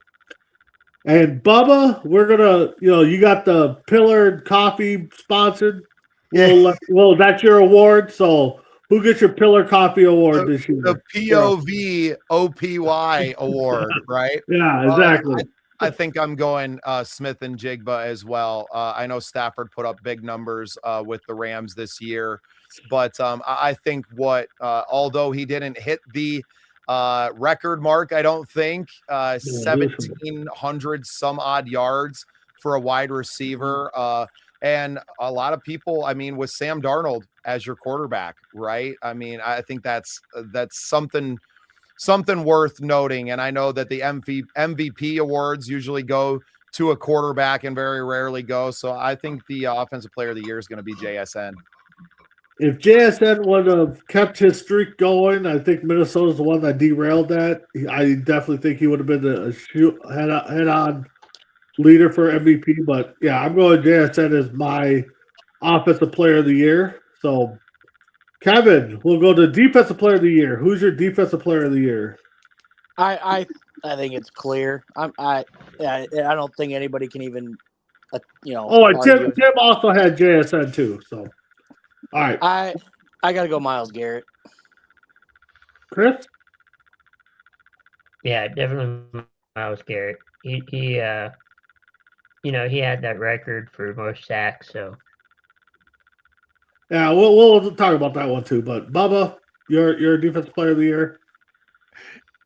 And Bubba, we're gonna, you got the Pillared Coffee sponsored. Well, that's your award. So, who gets your Pillar Coffee award this year? The POV OPY award, right? Yeah, exactly. I think I'm going Smith and Jigba as well. I know Stafford put up big numbers with the Rams this year, but I think although he didn't hit the record mark, I don't think 1,700 some odd yards for a wide receiver. And a lot of people, I mean, with Sam Darnold as your quarterback, right? I mean, I think that's something worth noting. And I know that the MVP awards usually go to a quarterback and very rarely go. So I think the offensive player of the year is going to be JSN. If JSN would have kept his streak going, I think Minnesota's the one that derailed that. I definitely think he would have been a head-on leader for MVP. But yeah, I'm going JSN as my offensive player of the year. So Kevin, we'll go to defensive player of the year. Who's your defensive player of the year? I think it's clear. I don't think anybody can even Oh, and Tim also had JSN too. So all right. I gotta go Myles Garrett. Chris? Yeah, definitely Myles Garrett. He he had that record for most sacks, so Yeah, we'll talk about that one too. But Bubba, your defensive player of the year.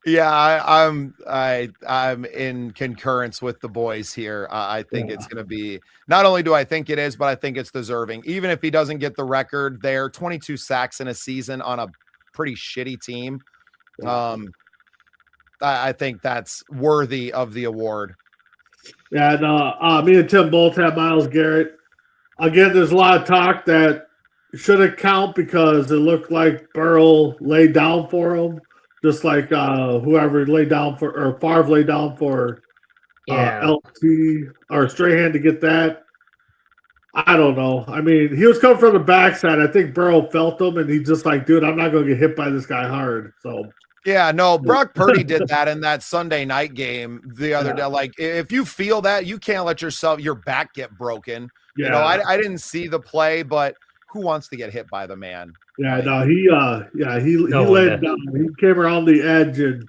Yeah, I'm in concurrence with the boys here. I think it's going to be, not only do I think it is, but I think it's deserving. Even if he doesn't get the record there, 22 sacks in a season on a pretty shitty team. I think that's worthy of the award. Yeah, no, me and Tim both have Myles Garrett. Again, there's a lot of talk that shouldn't count because it looked like Burrow laid down for him. Just like whoever laid down for, or Favre laid down for LT or Strahan to get that. I don't know. I mean, he was coming from the backside. I think Burrow felt him, and he's just like, dude, I'm not going to get hit by this guy hard. So, yeah, no, Brock Purdy did that in that Sunday night game the other day. Like, if you feel that, you can't let your back get broken. Yeah. You know, I didn't see the play, but who wants to get hit by the man? Yeah, no, he laid down. He came around the edge and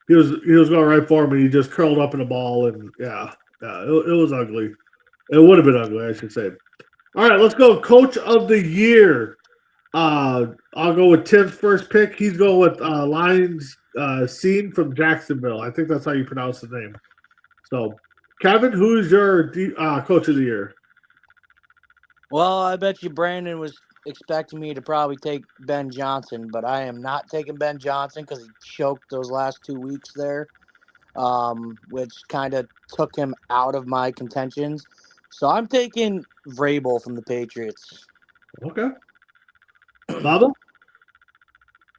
he was going right for him, and he just curled up in the ball, and it was ugly. It would have been ugly, I should say. All right, let's go. Coach of the year. I'll go with Tim's first pick. He's going with Lions Scene from Jacksonville. I think that's how you pronounce the name. So, Kevin, who's your coach of the year? Well, I bet you Brandon was expecting me to probably take Ben Johnson, but I am not taking Ben Johnson because he choked those last 2 weeks there, which kind of took him out of my contentions. So I'm taking Vrabel from the Patriots. Okay. Baba?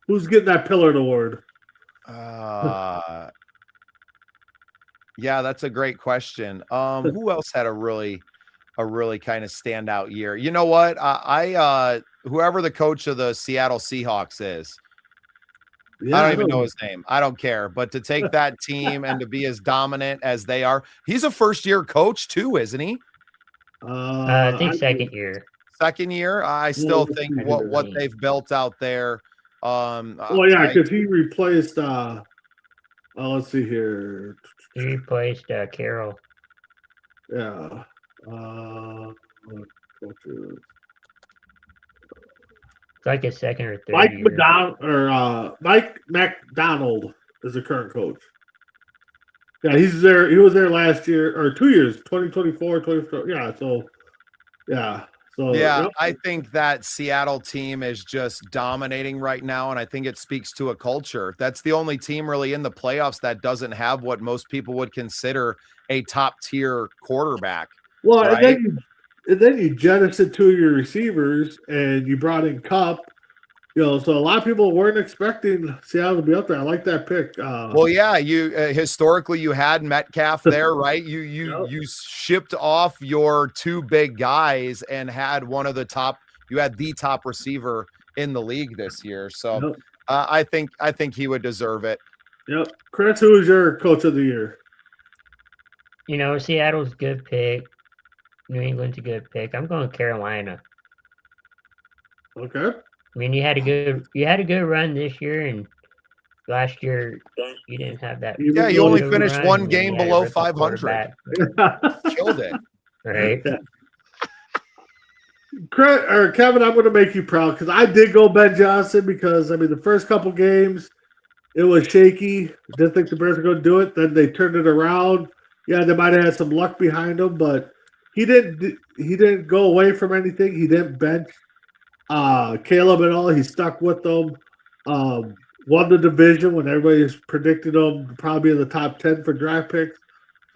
Who's getting that Pillared Award? Yeah, that's a great question. Who else had a really kind of standout year? You know what? I whoever the coach of the Seattle Seahawks is, I don't even know his name. I don't care. But to take that team and to be as dominant as they are, he's a first-year coach too, isn't he? I think second year. Second year, I still think what they've built out there. Well, yeah, because he replaced. Let's see here. He replaced Carroll. Yeah. It's like his second or third year. Mike McDonald is the current coach. Yeah, he's there. He was there last year or 2 years, 2024, 2024. Yeah, so So Yeah, yep. I think that Seattle team is just dominating right now, and I think it speaks to a culture. That's the only team really in the playoffs that doesn't have what most people would consider a top-tier quarterback. Well, right? and then you jettison two of your receivers, and you brought in Cup. So a lot of people weren't expecting Seattle to be up there. I like that pick. Well, yeah, you historically you had Metcalf there, right? You Yep. you shipped off your two big guys and had one of the top. You had the top receiver in the league this year, so Yep. I think he would deserve it. Yep. Chris, who is your coach of the year? Seattle's a good pick. New England's a good pick. I'm going Carolina. Okay. I mean, you had a good run this year, and last year you didn't have that. Yeah, you only finished one game below 500. Killed it. Right. Kevin, I'm going to make you proud because I did go Ben Johnson because, the first couple games, it was shaky. Didn't think the Bears were going to do it. Then they turned it around. Yeah, they might have had some luck behind them, but he didn't go away from anything. He didn't bench Caleb at all. He stuck with them. Won the division when everybody's predicted him probably in the top 10 for draft picks.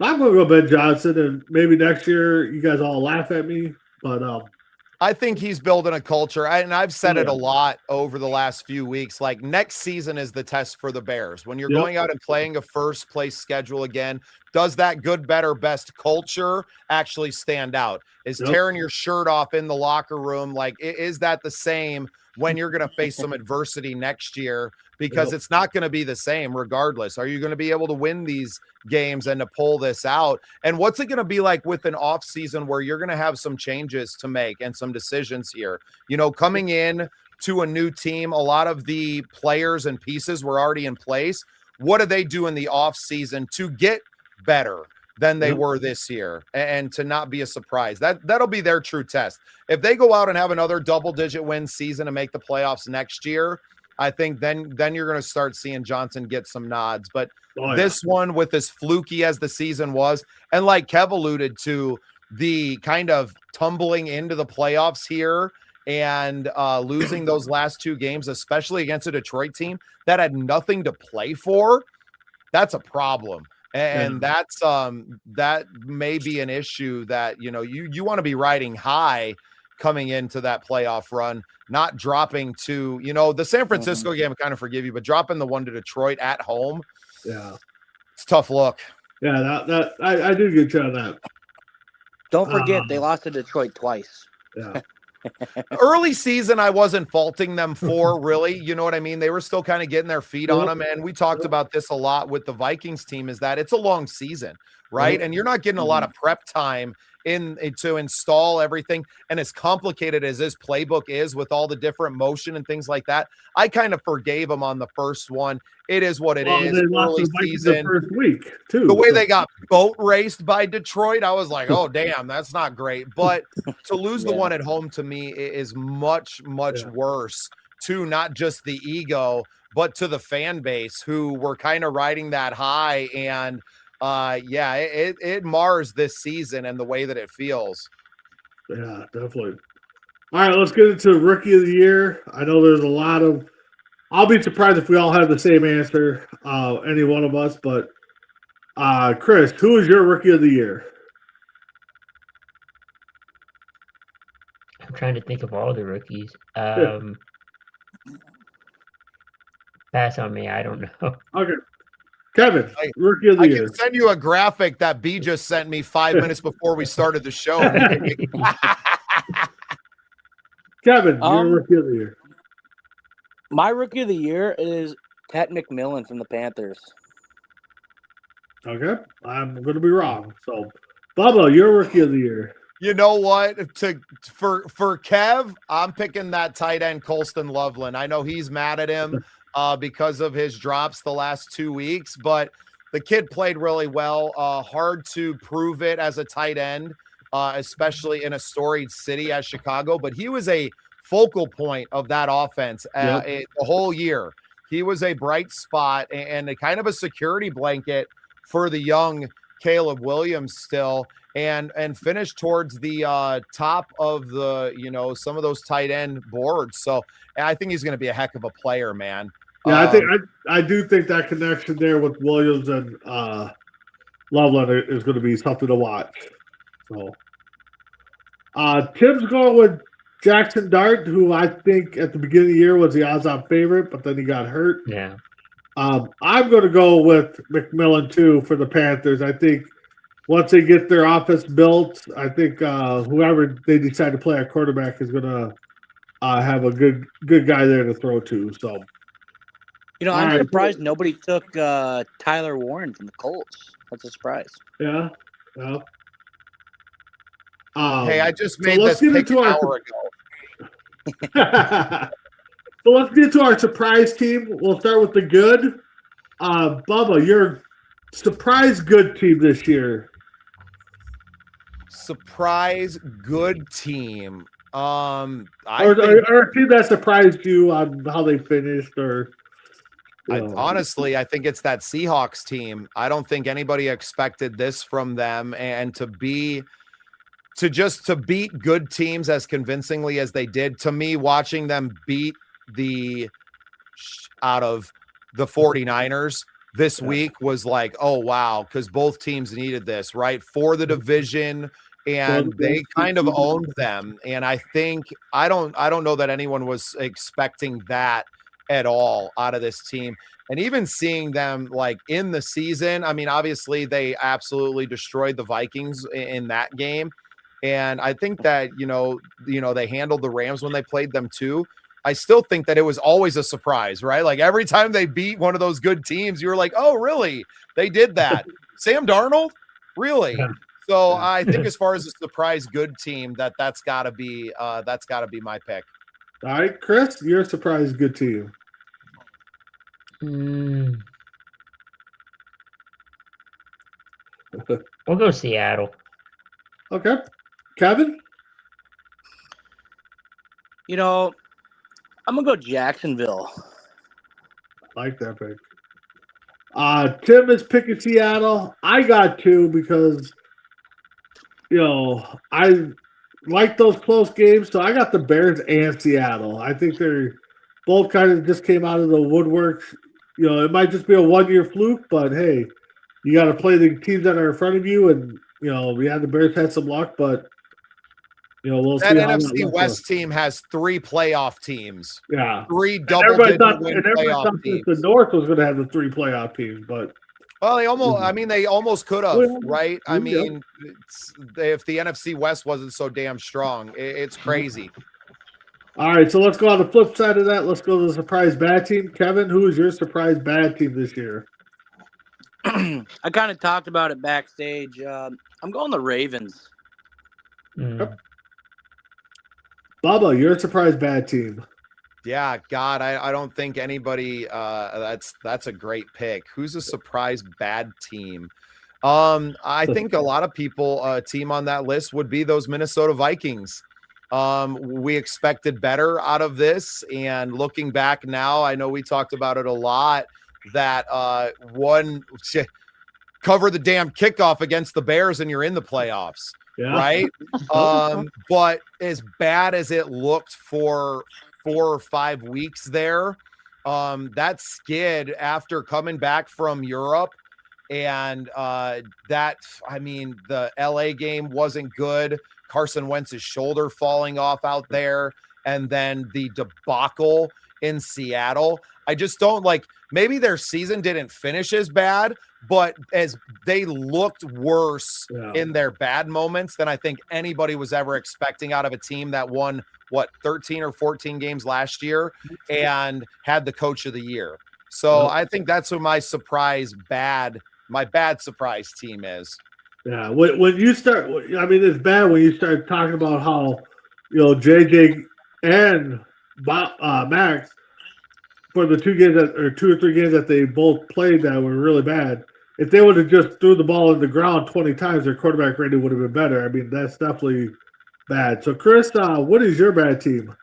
I'm going to go Ben Johnson, and maybe next year you guys all laugh at me, but I think he's building a culture, and I've said it a lot over the last few weeks. Like, next season is the test for the Bears. When you're going out and playing a first place schedule again, does that good, better, best culture actually stand out? Is tearing your shirt off in the locker room, like, is that the same when you're going to face some adversity next year? Because it's not going to be the same regardless. Are you going to be able to win these games and to pull this out? And what's it going to be like with an off season where you're going to have some changes to make and some decisions here? Coming in to a new team, a lot of the players and pieces were already in place. What do they do in the off season to get better than they were this year and to not be a surprise? That'll be their true test. If they go out and have another double-digit win season and make the playoffs next year, I think then you're going to start seeing Johnson get some nods. But this one, with as fluky as the season was, and like Kev alluded to, the kind of tumbling into the playoffs here and losing those last two games, especially against a Detroit team that had nothing to play for, that's a problem. And that's that may be an issue that you want to be riding high coming into that playoff run, not dropping to the San Francisco game. I kind of forgive you, but dropping the one to Detroit at home, it's a tough look. Yeah, that I do get you on that. Don't forget they lost to Detroit twice. Yeah. Early season, I wasn't faulting them for, really. You know what I mean? They were still kind of getting their feet on them. And we talked about this a lot with the Vikings team, is that it's a long season, right? And you're not getting a lot of prep time to install everything. And as complicated as this playbook is with all the different motion and things like that, I kind of forgave them on the first one. It is what it is. They lost early season. The first week, too. The way they got boat raced by Detroit, I was like, oh, damn, that's not great. But to lose the one at home, to me, is much, much worse to not just the ego, but to the fan base who were kind of riding that high. And it mars this season and the way that it feels. Yeah, definitely. All right, let's get into Rookie of the Year. I know there's a lot of – I'll be surprised if we all have the same answer, any one of us. But, Chris, who is your Rookie of the Year? I'm trying to think of all the rookies. Pass on me. I don't know. Okay. Kevin, Rookie of the Year. I can send you a graphic that B just sent me 5 minutes before we started the show. Kevin, your Rookie of the Year. My Rookie of the Year is Ted McMillan from the Panthers. Okay. I'm going to be wrong. So, Bubba, your Rookie of the Year. You know what? For Kev, I'm picking that tight end, Colston Loveland. I know he's mad at him because of his drops the last 2 weeks, but the kid played really well. Hard to prove it as a tight end, especially in a storied city as Chicago, but he was a focal point of that offense the whole year. He was a bright spot and a kind of a security blanket for the young Caleb Williams still. and finish towards the top of the, some of those tight end boards. So I think he's going to be a heck of a player, man. Yeah, I do think that connection there with Williams and Loveland is going to be something to watch. So, Tim's going with Jackson Dart, who I think at the beginning of the year was the odds-on favorite, but then he got hurt. Yeah. I'm going to go with McMillan too for the Panthers. I think once they get their offense built, I think whoever they decide to play at quarterback is going to have a good guy there to throw to. So, I'm surprised nobody took Tyler Warren from the Colts. That's a surprise. Yeah. Hey, I just made this pick an hour ago. So let's get to our surprise team. We'll start with the good. Bubba, your surprise good team this year. Surprise good team. Or a team that surprised you on how they finished, or honestly, I think it's that Seahawks team. I don't think anybody expected this from them, and to beat good teams as convincingly as they did. To me, watching them beat out of the 49ers this week was like, oh wow, because both teams needed this, right, for the division, and they kind of owned them. And I think I don't know that anyone was expecting that at all out of this team. And even seeing them like in the season, I mean, obviously they absolutely destroyed the Vikings in that game. And I think that, they handled the Rams when they played them too. I still think that it was always a surprise, right? Like every time they beat one of those good teams, you were like, oh, really? They did that. Sam Darnold? Really? Yeah. So I think as far as a surprise good team, that's gotta be my pick. All right, Chris, your surprise good team. We'll go Seattle. Okay. Kevin? I'm going to go Jacksonville. I like that pick. Tim is picking Seattle. I got two because, I like those close games. So I got the Bears and Seattle. I think they're both kind of just came out of the woodwork. It might just be a one-year fluke, but hey, you got to play the teams that are in front of you. And, the Bears had some luck, but we'll see. That NFC West team has 3 playoff teams. Yeah. 3 double-digit win playoff teams. The North was going to have the 3 playoff teams, but. Well, they almost could have, right? I mean, if the NFC West wasn't so damn strong, it's crazy. All right, so let's go on the flip side of that. Let's go to the surprise bad team. Kevin, who is your surprise bad team this year? I kind of talked about it backstage. I'm going the Ravens. Yep. Bubba, you're a surprise bad team. Yeah, God, I don't think anybody. That's a great pick. Who's a surprise bad team? I think a lot of people team on that list would be those Minnesota Vikings. We expected better out of this, and looking back now, I know we talked about it a lot. That cover the damn kickoff against the Bears, and you're in the playoffs. Yeah. Right. But as bad as it looked for 4 or 5 weeks there, that skid after coming back from Europe, and the LA game wasn't good. Carson Wentz's shoulder falling off out there, and then the debacle in Seattle. I just don't maybe their season didn't finish as bad, but as they looked worse in their bad moments than I think anybody was ever expecting out of a team that won 13 or 14 games last year and had the coach of the year. So I think that's who my bad surprise team is. Yeah. When you start, it's bad when you start talking about how, JJ and Max, for the 2 games or 2 or 3 games that they both played that were really bad, if they would have just threw the ball in the ground 20 times, their quarterback rating would have been better. That's definitely bad. So, Chris, what is your bad team?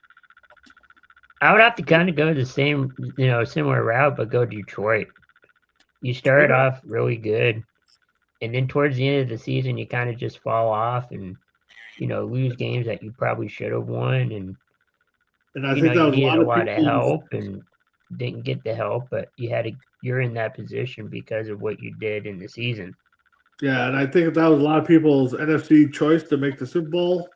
I would have to kind of go the same, similar route, but go Detroit. You started off really good. and then towards the end of the season, you kind of just fall off and lose games that you probably should have won, and I think that you was a needed lot a of lot of people's. help and didn't get the help, but you're in that position because of what you did in the season. Yeah, and I think that was a lot of people's NFC choice to make the Super Bowl.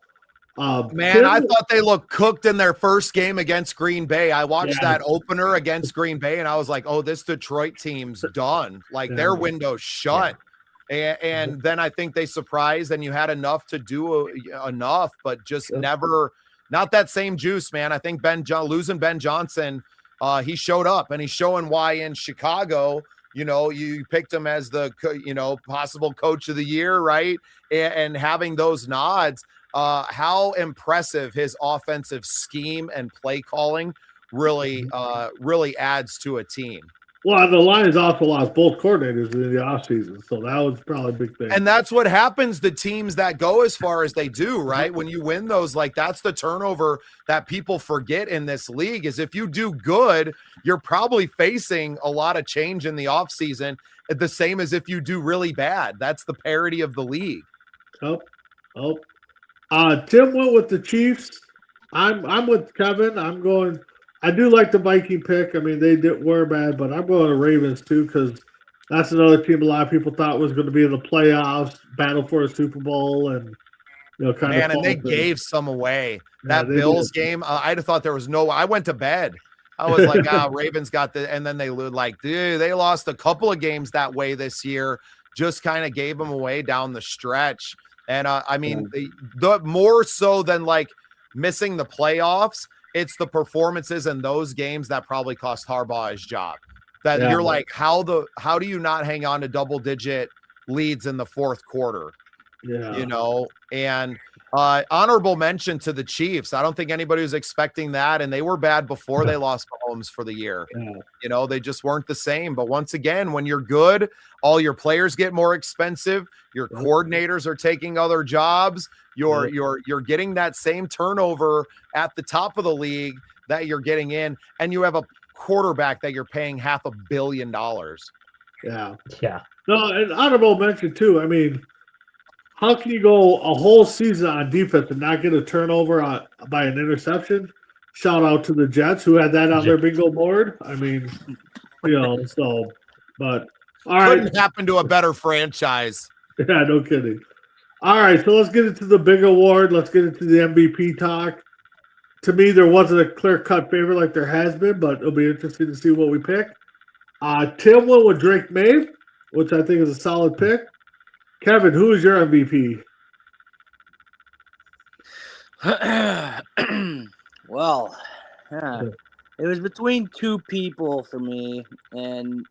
Man, I thought they looked cooked in their first game against Green Bay. I watched that opener against Green Bay, and I was like, oh, this Detroit team's done. Like, their window's shut. And then I think they surprised, and you had enough to do enough, but just never – not that same juice, man. I think losing Ben Johnson, he showed up, and he's showing why in Chicago – you picked him as the, possible coach of the year, right? And having those nods, how impressive his offensive scheme and play calling really adds to a team. Well, the Lions also lost both coordinators in the offseason, so that was probably a big thing. And that's what happens to teams that go as far as they do, right? When you win those, like, that's the turnover that people forget in this league is if you do good, you're probably facing a lot of change in the offseason, the same as if you do really bad. That's the parity of the league. Tim went with the Chiefs. I'm with Kevin. I do like the Viking pick. I mean, were bad, but I'm going to Ravens too because that's another team a lot of people thought was going to be in the playoffs, battle for a Super Bowl, and kind of. Man, and they gave some away. That Bills game, I'd have thought there was no. I went to bed. I was like, Ravens got the, and then they lost a couple of games that way this year. Just kind of gave them away down the stretch, and I mean, the more so than like missing the playoffs. It's the performances in those games that probably cost Harbaugh his job. You're like, how do you not hang on to double-digit leads in the fourth quarter? Yeah. And honorable mention to the Chiefs. I don't think anybody was expecting that, and they were bad before they lost Mahomes for the year. Yeah. They just weren't the same. But once again, when you're good, all your players get more expensive. Your coordinators are taking other jobs. You're getting that same turnover at the top of the league that you're getting in, and you have a quarterback that you're paying $500 million. Yeah. No, and honorable mention too. I mean, how can you go a whole season on defense and not get a turnover by an interception? Shout out to the Jets who had that on their bingo board. I mean, but all right. Couldn't happen to a better franchise. Yeah, no kidding. All right, so let's get into the big award. Let's get into the MVP talk. To me, there wasn't a clear-cut favorite like there has been, but it'll be interesting to see what we pick. Tim went with Drake May, which I think is a solid pick. Kevin, who is your MVP? Well, it was between two people for me, and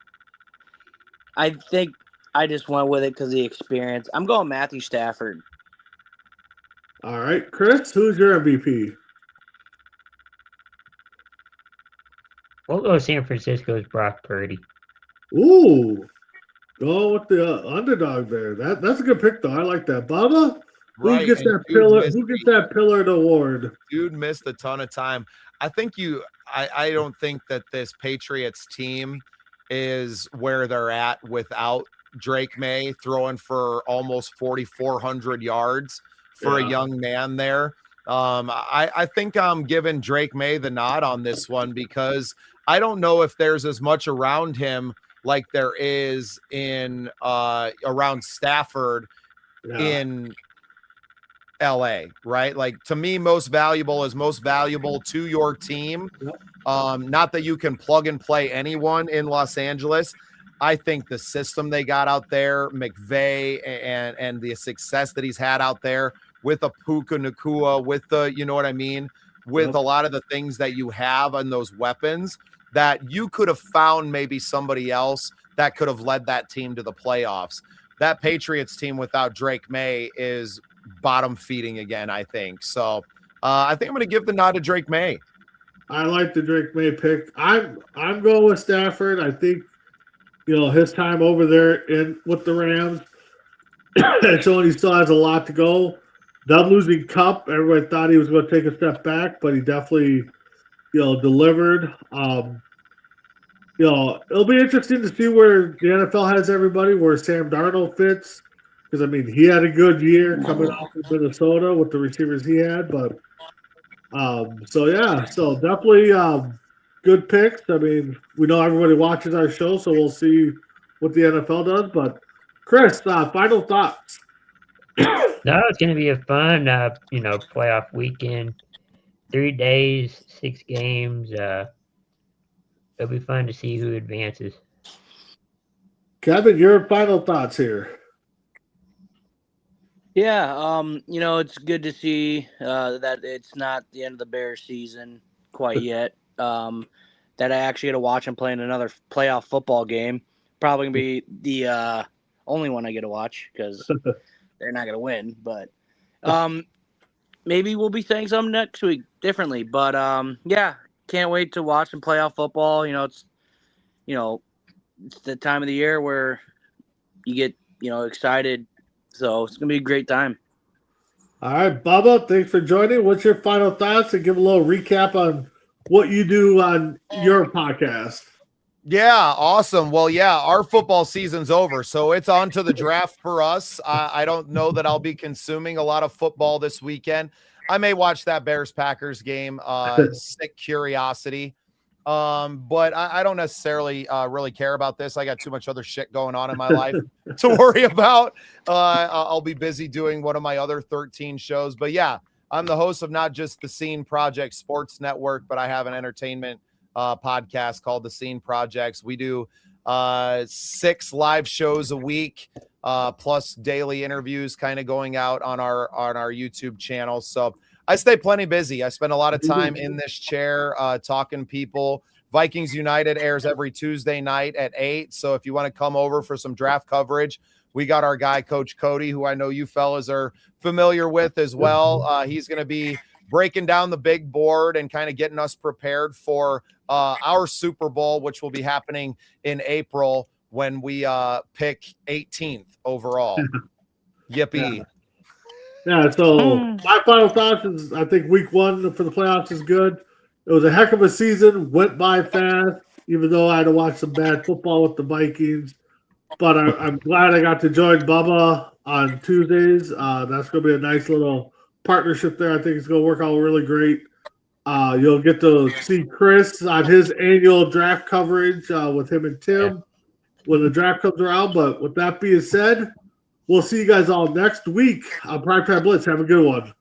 I think I just went with it because of the experience. I'm going Matthew Stafford. All right. Chris, who's your MVP? We'll go San Francisco's Brock Purdy. Ooh. Go with the underdog there. That's a good pick, though. I like that. Bubba? Right. Who gets that pillar? Who gets that pillar award? Dude missed a ton of time. I think I don't think that this Patriots team is where they're at without Drake May throwing for almost 4,400 yards for a young man there. I think I'm giving Drake May the nod on this one because I don't know if there's as much around him like there is in around Stafford in LA, right? Like, to me, most valuable is most valuable to your team. Not that you can plug and play anyone in Los Angeles. I think the system they got out there, McVay, and the success that he's had out there with a Puka Nakua, with the, you know what I mean, with a lot of the things that you have on those weapons, that you could have found maybe somebody else that could have led that team to the playoffs. That Patriots team without Drake May is bottom feeding again, I think. So I think I'm going to give the nod to Drake May. I like the Drake May pick. I'm going with Stafford. I think, his time over there with the Rams, showing he still has a lot to go. Them losing Cup, everybody thought he was going to take a step back, but he definitely, delivered. It'll be interesting to see where the NFL has everybody, where Sam Darnold fits. Because, I mean, he had a good year coming off of Minnesota with the receivers he had. But, so definitely good picks. I mean, we know everybody watches our show, so we'll see what the NFL does. But, Chris, final thoughts. No, it's going to be a fun, playoff weekend. 3 days, 6 games. It'll be fun to see who advances. Kevin, your final thoughts here. Yeah, it's good to see that it's not the end of the Bears season quite yet. That I actually get to watch them playing another playoff football game. Probably gonna be the only one I get to watch because they're not gonna win. But maybe we'll be saying something next week differently. But can't wait to watch some playoff football. It's the time of the year where you get excited. So it's going to be a great time. All right, Bubba, thanks for joining. What's your final thoughts, and give a little recap on what you do on your podcast? Yeah, awesome. Well, our football season's over, so it's on to the draft for us. I don't know that I'll be consuming a lot of football this weekend. I may watch that Bears-Packers game, sick curiosity. But I don't necessarily really care about this. I got too much other shit going on in my life to worry about. I'll be busy doing one of my other 13 shows. But I'm the host of not just the Scene Project Sports Network, but I have an entertainment podcast called The Scene Projects. We do 6 live shows a week, plus daily interviews kind of going out on our YouTube channel. So I stay plenty busy. I spend a lot of time in this chair talking to people. Vikings United airs every Tuesday night at 8. So if you want to come over for some draft coverage, we got our guy, Coach Cody, who I know you fellas are familiar with as well. He's going to be breaking down the big board and kind of getting us prepared for our Super Bowl, which will be happening in April when we pick 18th overall. Yippee. Yeah, so my final thoughts is I think week 1 for the playoffs is good. It was a heck of a season, went by fast, even though I had to watch some bad football with the Vikings. But I'm glad I got to join Bubba on Tuesdays. That's going to be a nice little partnership there. I think it's going to work out really great. You'll get to see Chris on his annual draft coverage with him and Tim when the draft comes around. But with that being said, we'll see you guys all next week on Primetime Blitz. Have a good one.